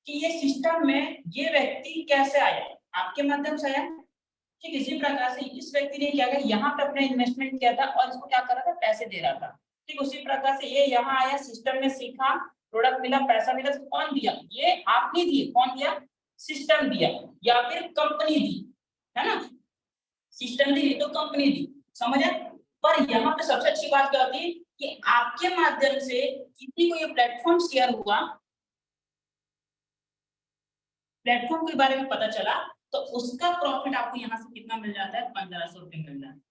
कि ये सिस्टम में ये व्यक्ति कैसे आया? आपके माध्यम से आया, ठीक। इसी प्रकार से इस व्यक्ति ने क्या किया? यहाँ पे अपने इन्वेस्टमेंट किया था और इसको क्या कर रहा था? पैसे दे रहा था, ठीक। उसी प्रकार से ये यहाँ आया, सिस्टम में सीखा, प्रोडक्ट मिला, पैसा मिला, तो कौन दिया? ये आप नहीं दिए, कौन दिया? सिस्टम दिया या फिर कंपनी दी, है ना। सिस्टम दी तो कंपनी दी, समझ आए? पर यहाँ पे सबसे अच्छी बात क्या होती है कि आपके माध्यम से किसी को ये प्लेटफॉर्म शेयर हुआ, प्लेटफॉर्म के बारे में पता चला, तो उसका प्रॉफिट आपको यहाँ से कितना मिल जाता है? 1500 रुपए मिल जाता है।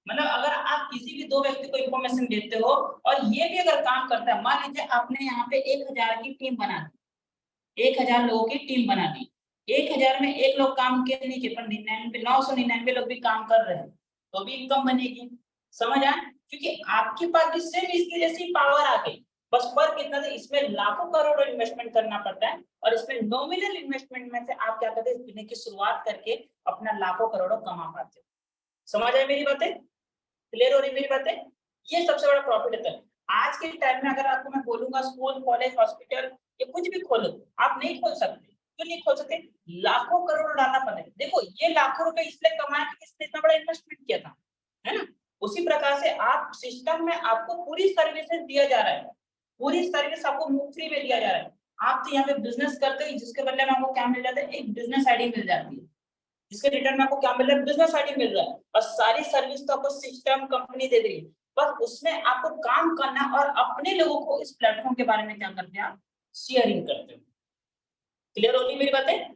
मतलब अगर आप किसी भी दो व्यक्ति को इन्फॉर्मेशन देते हो और ये भी अगर काम करता है, मान लीजिए आपने यहाँ पे 1000 की टीम बना दी, 1000 लोगों की टीम बना दी, 1000 में एक लोग काम के नहीं किए, पर 999 लोग भी काम कर रहे हैं, तो भी इनकम बनेगी। समझ आए? क्योंकि आपके पास भी सेम इसकी जैसी पावर आ गई, बस फर्क कितना था, इसमें लाखों करोड़ों इन्वेस्टमेंट करना पड़ता है और इसमें नॉमिनल इन्वेस्टमेंट में से आप क्या करते हैं? इस बिजनेस की शुरुआत करके अपना लाखों करोड़ों कमा पाते हो। समझ आए मेरी बातें? क्लियर हो रही मेरी बातें? ये सबसे बड़ा प्रॉफिट होता है। आज के टाइम में अगर आपको मैं बोलूंगा स्कूल, कॉलेज, हॉस्पिटल, ये कुछ भी खोलो, आप नहीं खोल सकते। क्यों नहीं खोल सकते? लाखों करोड़ डालना पड़ेगा। देखो ये लाखों रुपए इसलिए कमाए कि इसने इतना बड़ा इन्वेस्टमेंट किया था, है ना। उसी प्रकार से आप सिस्टम में आपको पूरी सर्विसेज दिया जा रहा है, पूरी सर्विस आपको मुफ्त में दिया जा रहा है। आप तो यहाँ पे बिजनेस करते हैं, जिसके बदले में आपको क्या मिल जाता है? एक बिजनेस आईडी मिल जाती है, इसके रिटर्न में आपको क्या मिल रहा है? बिजनेस आईडी मिल रहा है, और सारी सर्विस तो आपको सिस्टम कंपनी दे रही है। बस उसमें आपको काम करना और अपने लोगों को इस प्लेटफॉर्म के बारे में क्या करते हैं? आप शेयरिंग करते हो। क्लियर होगी मेरी बातें?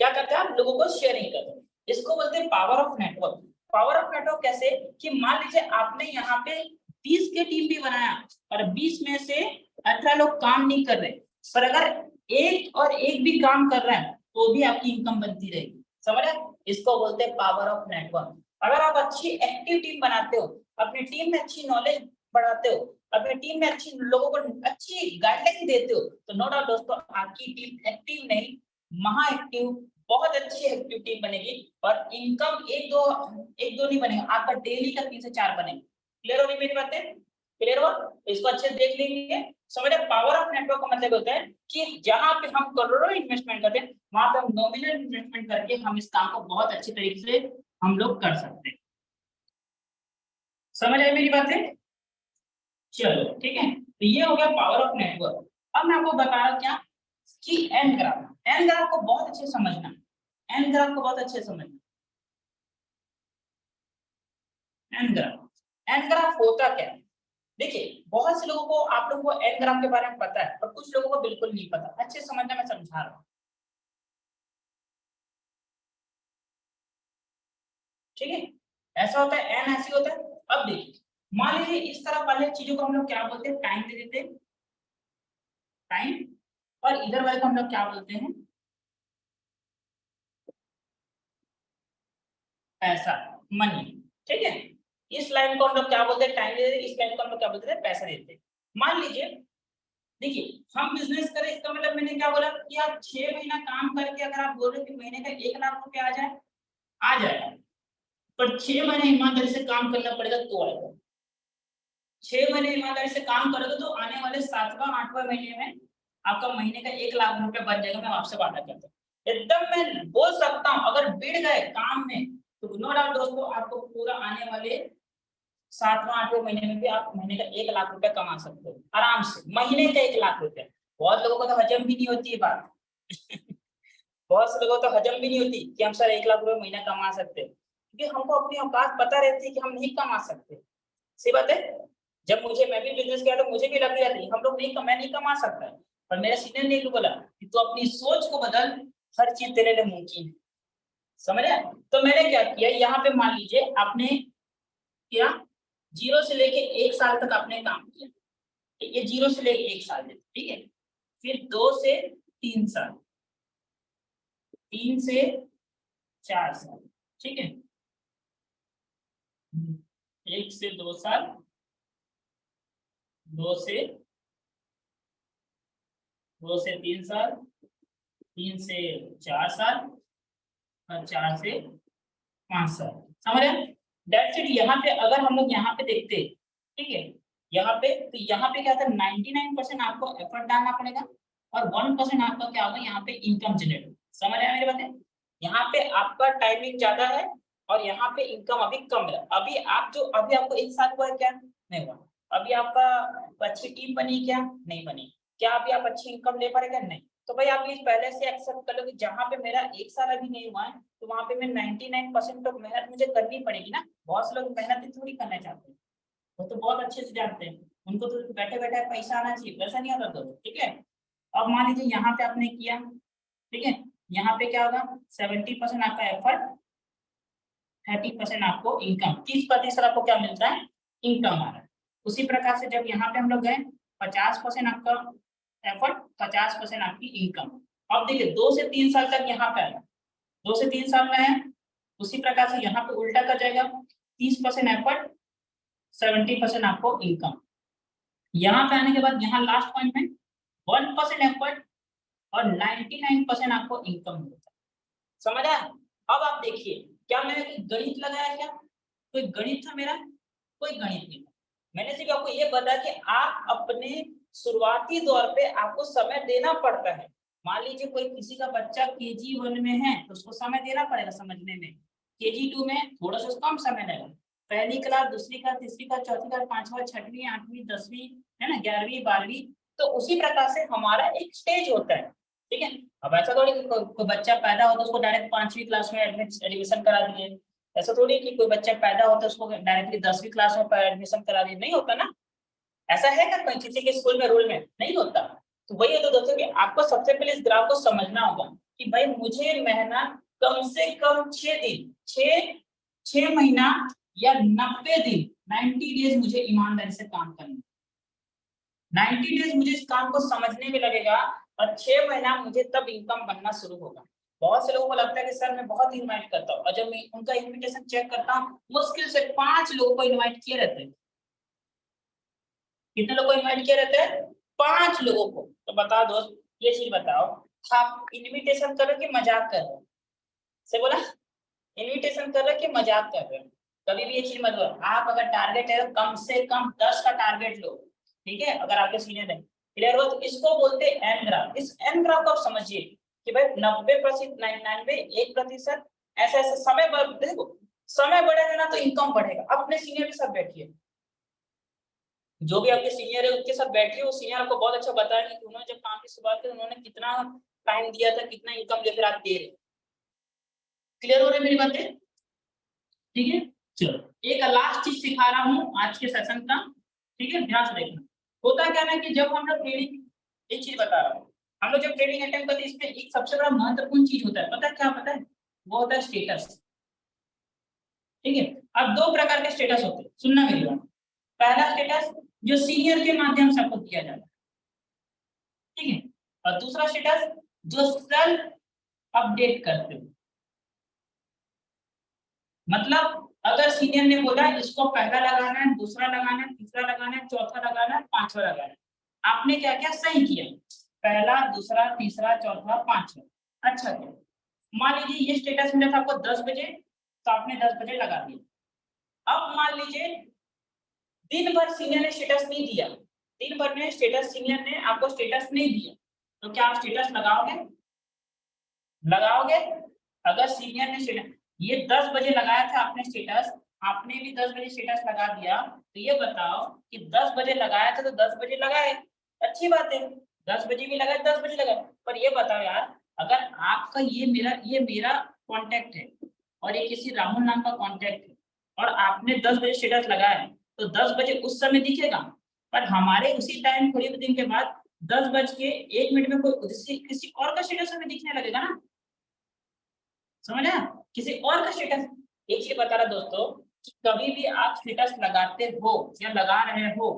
क्या करते हैं? आप लोगों को शेयरिंग करते हो। इसको बोलते हैं power of network. Power of network कैसे? कि मान लीजिए आपने यहाँ पे 20 के टीम भी बनाया और 20 में से 18 लोग काम नहीं कर रहे, पर अगर एक और एक भी काम कर रहा है तो भी आपकी इनकम बनती रहेगी। समझ रहे? इसको बोलते हैं पावर ऑफ नेटवर्क। अगर आप अच्छी एक्टिव टीम बनाते हो, अपनी टीम में अच्छी नॉलेज बढ़ाते हो, अपनी टीम में अच्छी लोगों को अच्छी गाइडलाइन देते हो, तो नो डाउट दोस्तों आपकी टीम एक्टिव नहीं, महा एक्टिव, बहुत अच्छी एक्टिव टीम बनेगी और इनकम एक दो नहीं बनेगा, आपका डेली का 3 से 4 बनेगा। क्लियर होगी मेरी बातें? क्लियर हो? इसको अच्छे से देख लेंगे। समझ रहे? पावर ऑफ नेटवर्क का मतलब होता है कि जहां पे हम करोड़ों इन्वेस्टमेंट करते हैं, वहां पे हम नॉमिनल इन्वेस्टमेंट करके हम इस काम को बहुत अच्छे तरीके से हम लोग कर सकते हैं। समझ आए मेरी बातें? चलो ठीक है, तो ये हो गया पावर ऑफ नेटवर्क। अब मैं आपको बता रहा हूं क्या कि एन ग्राफ। एन ग्राफ को बहुत अच्छे से समझना, एन ग्राफ को बहुत अच्छे से समझना। एन ग्राफ, एन ग्राफ होता क्या है? देखिए बहुत से लोगों को, आप लोगों को एन ग्राफ के बारे में पता है, पर कुछ लोगों को बिल्कुल नहीं पता। अच्छे से समझना, मैं समझा रहा हूँ, ठीक है। ऐसा होता है, एन ऐसी होता है। अब देखिए, मान लीजिए इस तरह वाले चीजों को हम लोग क्या बोलते हैं? टाइम दे देते हैं, टाइम। और इधर वाले को हम लोग क्या बोलते हैं? पैसा, मनी, ठीक है। इस लाइन को हम लोग क्या बोलते हैं? टाइम देते हैं। इस लाइन को हम लोग क्या बोलते हैं? पैसा देते हैं। मान लीजिए, देखिए हम बिजनेस करें, इसका मतलब मैंने क्या बोला कि आप 6 महीना काम करके अगर आप बोल रहे हो कि महीने का 1 लाख रुपया आ जाए, आ जाएगा। पर 6 महीने ईमानदारी से काम करना पड़ेगा तो आएगा। 6 महीने ईमानदारी से काम करोगे तो आने वाले 7वां 8वां महीने में आपका महीने का 1 लाख रुपए बन जाएगा। मैं आपसे वादा करता हूँ, एकदम मैं बोल सकता हूँ, अगर भिड़ गए काम में तो नो डाउट दोस्तों आपको पूरा आने वाले 7वां 8वें महीने में भी आप महीने का 1 लाख रुपए कमा सकते हो आराम से, महीने का 1 लाख रुपए। बहुत लोगों को तो हजम भी नहीं होती है बात बहुत से लोगों को तो हजम भी नहीं होती कि हम सर 1 लाख रुपए महीना कमा सकते हैं, क्योंकि हमको अपनी औकात पता रहती है कि हम नहीं कमा सकते। सही बात है। जब मैं भी बिजनेस किया तो मुझे भी लग गया था हम लोग नहीं मैं नहीं कमा सकता, पर मेरा सीनियर ने बोला कि तू अपनी सोच को बदल, हर चीज तेरे लिए मुमकिन है। समझ आया? तो मैंने क्या किया, यहाँ पे मान लीजिए आपने क्या 0 से लेके 1 साल तक आपने काम किया, ये 0 से लेके 1 साल, ठीक है। फिर 2 से 3 साल, 3 से 4 साल, ठीक है। 1 से 2 साल, 2 से 3 साल, 3 से 4 साल और 4 से 5 साल। समझ रहे? That's it. यहाँ पे अगर हम लोग यहाँ पे देखते, ठीक है, यहाँ पे तो यहाँ पे क्या था, 99% आपको एफर्ट डालना पड़ेगा और 1% आपका क्या होगा यहाँ पे इनकम जनरेट। समझ आया मेरी बातें? यहाँ पे आपका टाइमिंग ज्यादा है और यहाँ पे इनकम अभी कम है। अभी आपको 1 साल हुआ है क्या? नहीं हुआ। अभी आपका अच्छी टीम बनी क्या? नहीं बनी। क्या अभी आप अच्छी इनकम ले पा रहे क्या? नहीं। तो भाई आप ये पहले से एक्सेप्ट कर लो कि जहाँ पे मेरा 1 साल अभी नहीं हुआ है तो वहाँ पे मैं 99% तो मेहनत मुझे करनी पड़ेगी ना। बहुत से लोग मेहनत थोड़ी करना चाहते हैं, वो तो बहुत अच्छे से जानते हैं, उनको तो बैठे बैठे पैसा आना चाहिए, वैसा नहीं आता तो, ठीक है। अब मान लीजिए यहाँ पे आपने किया, ठीक है, यहाँ पे क्या होगा, 70% आपका एफर्ट, 30% आपको इनकम, 30% आपको क्या मिलता है, इनकम आ रहा है। उसी प्रकार से जब यहाँ पे हम लोग गए 50% आपका एफर्ट, 50% आपकी इनकम। अब देखिए 2 से 3 साल तक यहाँ पे आया, 2 से 3 साल में है। उसी प्रकार से यहाँ पे उल्टा कर जाएगा, 30% एफर्ट, 70% आपको इनकम। यहाँ पे आने के बाद यहाँ लास्ट पॉइंट में 1% एफर्ट और 99% आपको इनकम मिलता है। समझ आया? अब आप देखिए, क्या मैंने कोई गणित लगाया क्या? कोई गणित था मेरा? कोई गणित नहीं था। मैंने सिर्फ आपको ये बताया कि आप अपने शुरुआती दौर पे आपको समय देना पड़ता है। मान लीजिए कोई किसी का बच्चा केजी 1 में है तो उसको समय देना पड़ेगा समझने में, केजी 2 में थोड़ा सा कम समय लगेगा, पहली क्लास, दूसरी क्लास, तीसरी क्लास, चौथी क्लास, 5वां, 6वीं, 8वीं, 10वीं, है ना, 11वीं, 12वीं। तो उसी प्रकार से हमारा एक स्टेज होता है, ठीक है। अब ऐसा थोड़ी कि कोई बच्चा पैदा होता है उसको डायरेक्ट 5वीं क्लास में एडमिशन करा दीजिए, ऐसा थोड़ी कि कोई बच्चा पैदा होता है उसको डायरेक्टली 10वीं क्लास में एडमिशन करा दीजिए, नहीं होता ना। ऐसा है क्या कोई किसी के स्कूल में रूल में? नहीं होता। तो वही है तो दोस्तों कि आपको सबसे पहले इस ग्राफ को समझना होगा कि भाई मुझे मेहनत कम से कम 6 दिन, 6 महीना या 90 दिन, 90 डेज मुझे ईमानदारी से काम करना, 90 डेज मुझे इस काम को समझने में लगेगा और 6 महीना मुझे तब इनकम बनना शुरू होगा। बहुत से लोगों को लगता है कि सर मैं बहुत इनवाइट करता हूँ और जब मैं उनका इनविटेशन चेक करता हूँ मुश्किल से 5 लोगों को इनवाइट किए रहते हैं। कितने लोगों को इनवाइट किया रहता है? 5 लोगों को। तो बताओ दोस्त, ये चीज बताओ, आप इनविटेशन कर रहे हो कि मजाक कर रहे हो? से बोला, इनविटेशन कर रहे हो कि मजाक कर रहे हो? कभी भी ये चीज मत बोलो। आप अगर टारगेट है तो कम से कम 10 का टारगेट लो, ठीक है, अगर आपके सीनियर है। क्लियर हो? तो इसको बोलते हैं एन ग्राफ। इस एन ग्राफ को आप समझिए कि भाई 90%, 99, 1%, ऐसे ऐसे समय देखो, समय बढ़ेगा ना तो इनकम बढ़ेगा। अपने सीनियर के साथ बैठिए, जो भी आपके सीनियर है उनके साथ बैठिए, वो सीनियर आपको बहुत अच्छा बताएंगे कि उन्होंने जब काम की शुरुआत की उन्होंने कितना टाइम दिया था, कितना इनकम लेकर आप दे रहे। क्लियर हो रही है मेरी बातें? ठीक है, चलो एक लास्ट चीज सिखा रहा हूँ आज के सेशन का, ठीक है, ध्यान से देखना। होता क्या ना कि जब हम लोग ट्रेनिंग, एक चीज बता रहा हूँ, हम लोग जब ट्रेनिंग अटेंड करते हैं इसमें एक सबसे बड़ा महत्वपूर्ण चीज होता है, पता है क्या? पता है? वो होता है स्टेटस। ठीक है, अब 2 प्रकार के स्टेटस होते हैं, सुनना मेरी बात। पहला स्टेटस जो सीनियर के माध्यम से आपको दिया जाता है, ठीक है, और दूसरा स्टेटस जो सेल्फ अपडेट करते हो। मतलब अगर सीनियर ने बोला इसको पहला लगाना है, दूसरा लगाना है, तीसरा लगाना है, चौथा लगाना है, 5वां लगाना है, आपने क्या क्या सही किया, पहला, दूसरा, तीसरा, चौथा, 5वां, अच्छा किया। मान लीजिए ये स्टेटस मिला था आपको 10 बजे, तो आपने 10 बजे लगा दिया। अब मान लीजिए दिन भर सीनियर ने स्टेटस नहीं दिया, दिन भर में स्टेटस सीनियर ने आपको स्टेटस नहीं दिया, तो क्या आप स्टेटस लगाओगे? लगाओगे? अगर सीनियर ने स्टेटस ये 10 बजे लगाया था आपने स्टेटस, आपने भी 10 बजे स्टेटस लगा दिया, तो ये बताओ कि 10 बजे लगाया था तो 10 बजे लगाए, अच्छी बात है, 10 बजे भी लगाए 10 बजे लगाए। पर ये बताओ यार, अगर आपका ये मेरा कांटेक्ट है और ये किसी राहुल नाम का कांटेक्ट है और आपने 10 बजे स्टेटस लगाया तो 10 बजे उस समय दिखेगा, पर हमारे उसी टाइम थोड़ी दिन के बाद 10:01 में कोई किसी और का स्टेटस हमें दिखने लगेगा ना, समझ आया? किसी और का स्टेटस। एक चीज बता रहा दोस्तों कि कभी भी आप स्टेटस लगाते हो या लगा रहे हो,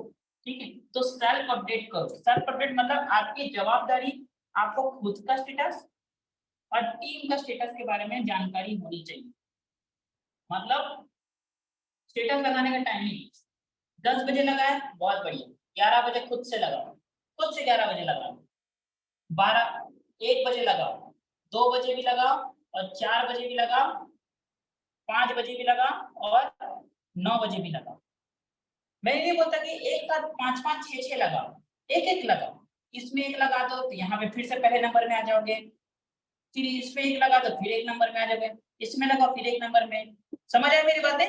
ठीक है, तो सेल्फ अपडेट करो। सेल्फ अपडेट मतलब आपकी जवाबदारी, आपको खुद का स्टेटस और टीम का स्टेटस के बारे में जानकारी होनी चाहिए। मतलब स्टेटस लगाने का टाइमिंग 10 बजे लगाए, बहुत बढ़िया, 11 बजे खुद से लगाओ, खुद से 11 बजे लगाओ, 1 बजे लगाओ, 2 बजे भी लगाओ और 4 बजे भी लगाओ, 5 बजे भी लगाओ और 9 बजे भी लगाओ। मैं ये बोलता कि एक साथ 5-5, 6-6 लगाओ, एक-एक लगाओ। इसमें एक लगा दो तो यहाँ पे फिर से पहले नंबर में आ जाओगे, फिर इसमें एक लगा दो फिर एक नंबर में आ जाओगे, इसमें लगाओ फिर एक नंबर में। समझ आए मेरी बातें?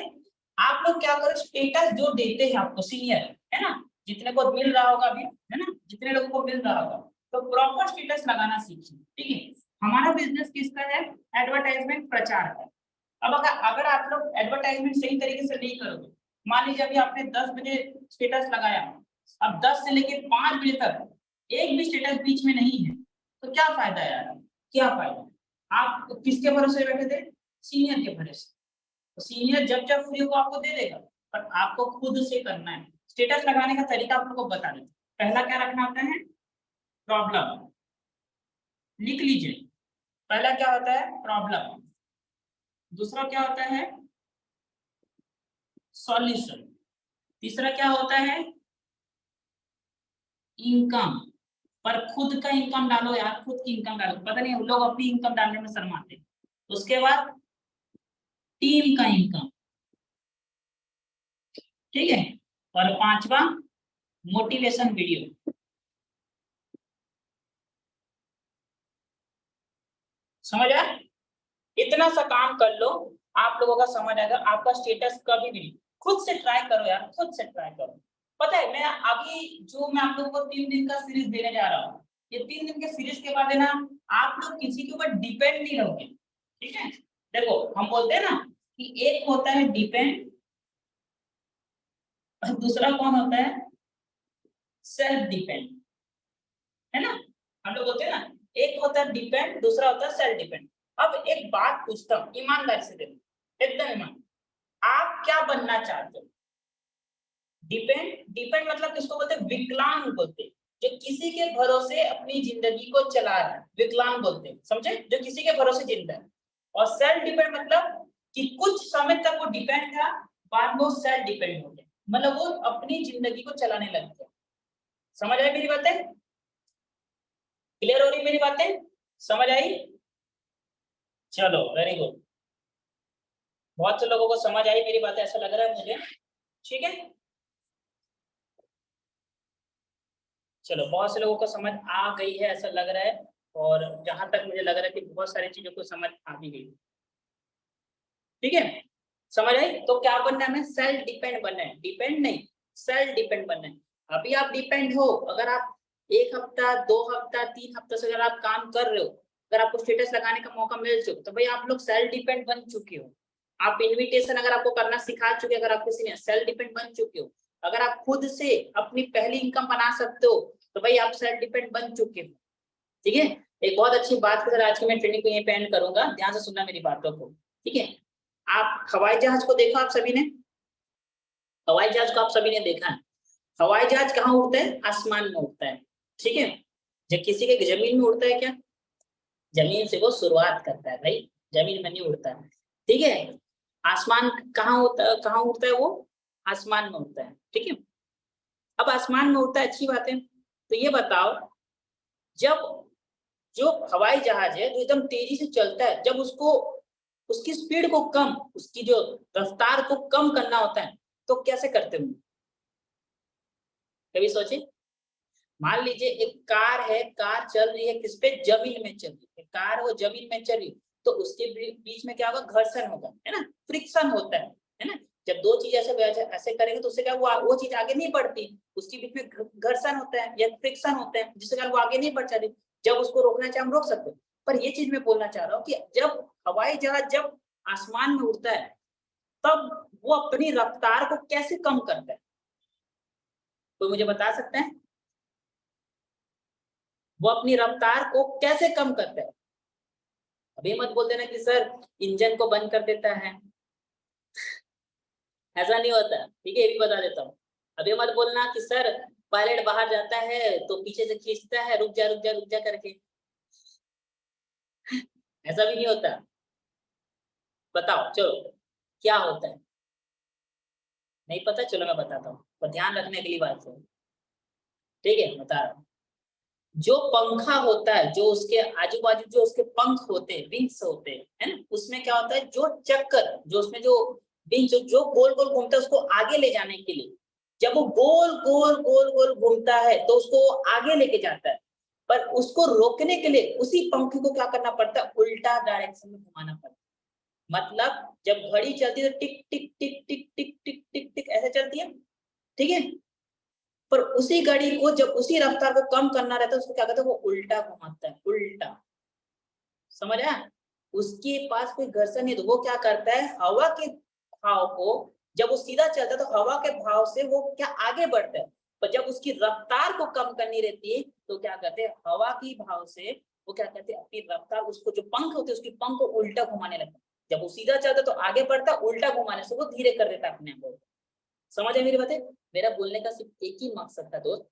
आप लोग क्या करो, स्टेटस जो देते हैं आपको सीनियर, है ना, जितने को मिल रहा होगा अभी, है ना, जितने लोगों को मिल रहा होगा, तो प्रॉपर स्टेटस लगाना सीखिए, ठीक है। हमारा बिजनेस किसका है? एडवर्टाइजमेंट, प्रचार का। अब अगर आप लोग एडवर्टाइजमेंट सही तरीके से नहीं करोगे, मान लीजिए अभी आपने 10 बजे स्टेटस लगाया, अब 10 से लेके 5 बजे तक एक भी स्टेटस बीच में नहीं है, तो क्या फायदा यार, क्या फायदा? आप किसके भरोसे बैठे थे? सीनियर के भरोसे। तो सीनियर जब जब फ्री होगा आपको दे देगा, पर आपको खुद से करना है। स्टेटस लगाने का तरीका आप लोग को बता दें। पहला क्या रखना होता है? प्रॉब्लम, लिख लीजिए। पहला क्या होता है? प्रॉब्लम। दूसरा क्या होता है? सॉल्यूशन। तीसरा क्या होता है? इनकम। पर खुद का इनकम डालो यार, खुद की इनकम डालो, पता नहीं लोग अपनी इनकम डालने में शर्माते हैं। उसके बाद टीम का इनकम, ठीक है, और 5वां मोटिवेशन वीडियो। समझ आया? इतना सा काम कर लो, आप लोगों का समझ आएगा। आपका स्टेटस कभी भी खुद से ट्राई करो यार, खुद से ट्राई करो। पता है मैं अभी जो मैं आप लोगों को 3 दिन का सीरीज देने जा रहा हूँ, ये 3 दिन के सीरीज के बाद है ना, आप लोग किसी के ऊपर डिपेंड नहीं रहोगे, ठीक है। देखो हम बोलते हैं ना कि एक होता है डिपेंड और दूसरा कौन होता है? सेल्फ डिपेंड, है ना। हम लोग बोलते हैं ना, एक होता है डिपेंड, दूसरा होता है सेल्फ डिपेंड। अब एक बात पूछता हूँ, ईमानदारी से देखो, एकदम ईमान, आप क्या बनना चाहते हो? डिपेंड, डिपेंड मतलब किसको बोलते हैं? विकलांग बोलते हैं, जो किसी के भरोसे अपनी जिंदगी को चला रहा है, विकलांग बोलते हैं, समझे, जो किसी के भरोसे जिंदा है। और सेल्फ डिपेंड मतलब कि कुछ समय तक वो डिपेंड था, बाद में वो सेल्फ डिपेंड हो गया, मतलब वो अपनी जिंदगी को चलाने लग गया। समझ आई मेरी बातें? क्लियर हो रही मेरी बातें? समझ आई? चलो वेरी गुड, बहुत से लोगों को समझ आई मेरी बातें, ऐसा लग रहा है मुझे, ठीक है। चलो बहुत से लोगों को समझ आ गई है ऐसा लग रहा है, और जहां तक मुझे लग रहा है कि बहुत सारी चीजों को समझ आ भी गई, ठीक है। समझ आई? तो क्या बनना है? हमें सेल्फ डिपेंड बनना है, डिपेंड नहीं, सेल्फ डिपेंड बनना है। अभी आप डिपेंड हो, अगर आप 1 हफ्ता 2 हफ्ता 3 हफ्ता से अगर आप काम कर रहे हो, अगर आपको स्टेटस लगाने का मौका मिल चुका, तो भाई आप लोग सेल्फ डिपेंड बन चुके हो। आप इन्विटेशन अगर आपको करना सिखा चुके, अगर आप किसी ने सेल्फ डिपेंड बन चुके हो, अगर आप खुद से अपनी पहली इनकम बना सकते हो, तो भाई आप सेल्फ डिपेंड बन चुके हो, ठीक है। एक बहुत अच्छी बात के साथ आज की मैं ट्रेनिंग को यहीं पे एंड करूंगा, ध्यान से सुनना मेरी बातों को, ठीक है। आप हवाई जहाज को देखो, आप सभी ने हवाई जहाज को आप सभी ने देखा है। हवाई जहाज कहाँ उड़ता है? आसमान में उड़ता है, ठीक है। जब किसी के जमीन में उड़ता है क्या? जमीन से वो शुरुआत करता है भाई, जमीन में नहीं उड़ता है, ठीक है। आसमान कहाँ होता है, कहाँ उड़ता है वो? आसमान में उड़ता है, ठीक है। अब आसमान में उड़ता है, अच्छी बात है। तो ये बताओ, जब जो हवाई जहाज है जो एकदम तेजी से चलता है, जब उसको उसकी स्पीड को कम, उसकी जो रफ्तार को कम करना होता है, तो कैसे करते होंगे? कभी सोचे? मान लीजिए एक कार है, कार चल रही है किस पे? जमीन में चल रही है, कार वो जमीन में चल रही है, तो उसके बीच में क्या होगा? घर्षण होगा, है ना, फ्रिक्शन होता है ना। जब दो चीज ऐसे करेंगे तो उससे क्या वो चीज आगे नहीं बढ़ती, उसके बीच में घर्षण होता है या फ्रिक्शन होता है, जिससे क्या वो आगे नहीं बढ़ जाती। जब उसको रोकना चाहे हम रोक सकते हैं। पर ये चीज मैं बोलना चाह रहा हूँ कि जब हवाई जहाज जब आसमान में उड़ता है, तब वो अपनी रफ्तार को कैसे कम करता है? कोई मुझे बता सकते हैं? वो अपनी रफ्तार को कैसे कम करता है? अभी मत बोल देना कि सर इंजन को बंद कर देता है, ऐसा नहीं होता, ठीक है, ये भी बता देता हूँ। अभी मत बोलना कि सर पायलट बाहर जाता है तो पीछे से खींचता है, रुक जा रुक जा रुक जा करके, ऐसा भी नहीं होता। बताओ चलो, क्या होता है? नहीं पता? चलो मैं बताता हूँ, पर ध्यान रखने के लिए बात है, ठीक है, बता रहा हूँ। जो पंखा होता है, जो उसके आजू बाजू जो उसके पंख होते हैं, विंग्स होते हैं, है ना, उसमें क्या होता है? जो चक्कर, जो उसमें जो विंग जो गोल गोल घूमता है उसको आगे ले जाने के लिए, जब वो गोल गोल गोल गोल घूमता है तो उसको आगे लेके जाता है। पर उसको रोकने के लिए उसी पंख को क्या करना पड़ता है? उल्टा डायरेक्शन में घुमाना पड़ता है। मतलब जब घड़ी चलती है तो टिक टिक टिक टिक टिक टिक टिक टिक ऐसे चलती है, ठीक है। पर उसी घड़ी को जब उसी रफ्तार को कम करना रहता है, उसको क्या कहते हैं? वो उल्टा घुमाता है, उल्टा। समझ आया? उसके पास कोई घर्षण नहीं, तो वो क्या करता है? हवा के भाव को, जब वो सीधा चलता है तो हवा के भाव से वो क्या आगे बढ़ता है, पर जब उसकी रफ्तार को कम करनी रहती है तो क्या कहते हैं? हवा की भाव से वो क्या कहते हैं? अपनी रफ्तार, उसको जो पंख होते हैं उसकी पंख को उल्टा घुमाने लगता है। जब वो सीधा चलता है तो आगे बढ़ता है, उल्टा घुमाने से वो धीरे कर देता है अपने आप को। समझ आए मेरी बातें? मेरा बोलने का सिर्फ एक ही मकसद था दोस्त,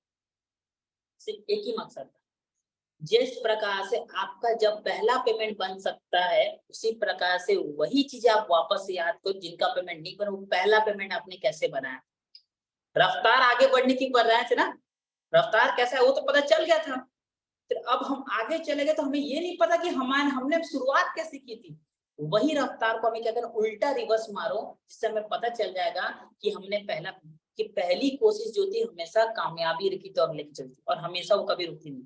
सिर्फ एक ही मकसद था। जिस प्रकार से आपका जब पहला पेमेंट बन सकता है, उसी प्रकार से वही चीज आप वापस से याद करो, जिनका पेमेंट नहीं बना, वो पहला पेमेंट आपने कैसे बनाया। रफ्तार आगे बढ़ने की बढ़ रहे थे ना, रफ्तार कैसा है वो तो पता चल गया था। फिर अब हम आगे चले गए तो हमें ये नहीं पता कि हमने शुरुआत कैसे की थी। वही रफ्तार को हमें क्या करना? उल्टा रिवर्स मारो, जिससे हमें पता चल जाएगा कि हमने पहली कोशिश जो थी हमेशा कामयाबी की तरफ लेके चलती, और हमेशा वो कभी रुकती नहीं।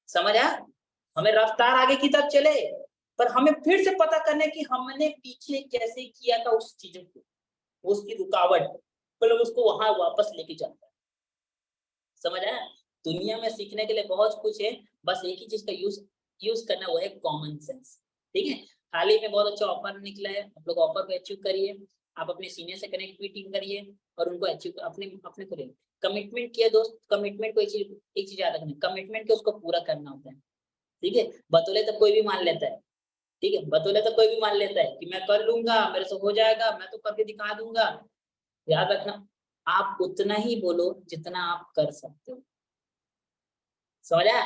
समझ आया? हमें रफ्तार आगे की तरफ चले, पर हमें फिर से पता करना है कि हमने पीछे कैसे किया था उस चीजों को, उसकी रुकावट, मतलब उसको वहां वापस लेके जाता है। समझ आया? दुनिया में सीखने के लिए बहुत कुछ है, बस एक ही चीज का यूज करना, वो है कॉमन सेंस। ठीक है? हाल ही में बहुत अच्छा ऑफर निकला है, आप लोग ऑफर को अचीव करिए, आप अपने सीनियर से कनेक्टिविटी करिए और उनको अचीव अपने अपने को कमिटमेंट किया दोस्त। कमिटमेंट को एक चीज याद रखना, कमिटमेंट को उसको पूरा करना होता है। ठीक है? बतौले तो कोई भी मान लेता है, ठीक है, बतौले तो कोई भी मान लेता है कि मैं कर लूंगा, मेरे से हो जाएगा, मैं तो करके दिखा दूंगा। याद रखना, आप उतना ही बोलो जितना आप कर सकते हो। समझा?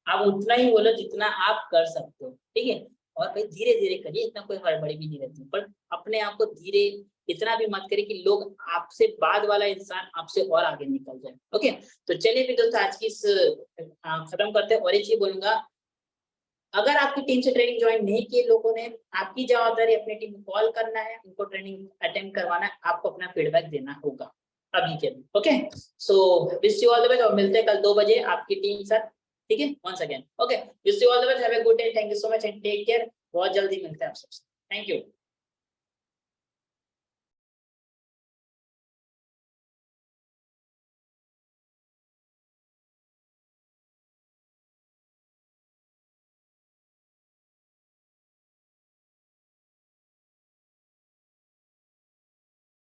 आप उतना ही बोलो जितना आप कर सकते हो, ठीक है। और भाई धीरे धीरे करिए, इतना कोई हड़बड़ी भी नहीं रहती, पर अपने आप को धीरे इतना भी मत करिए कि लोग आपसे बाद वाला इंसान आपसे और आगे निकल जाए। ओके, तो चलिए फिर दोस्तों आज की इस खत्म करते हैं। और एक चीज बोलूंगा, अगर आपकी टीम से ट्रेनिंग ज्वाइन नहीं किए लोगों ने, आपकी जवाबदारी अपनी टीम को कॉल करना है, उनको ट्रेनिंग अटेंड करवाना है, आपको अपना फीडबैक देना होगा अभी के लिए। Okay, so wish you all the best, और मिलते हैं कल 2 बजे आपकी टीम साथ। ठीक है, once again okay, wish you all the best, have a good day, thank you so much and take care. बहुत जल्दी मिलते हैं आप सबसे, थैंक यू।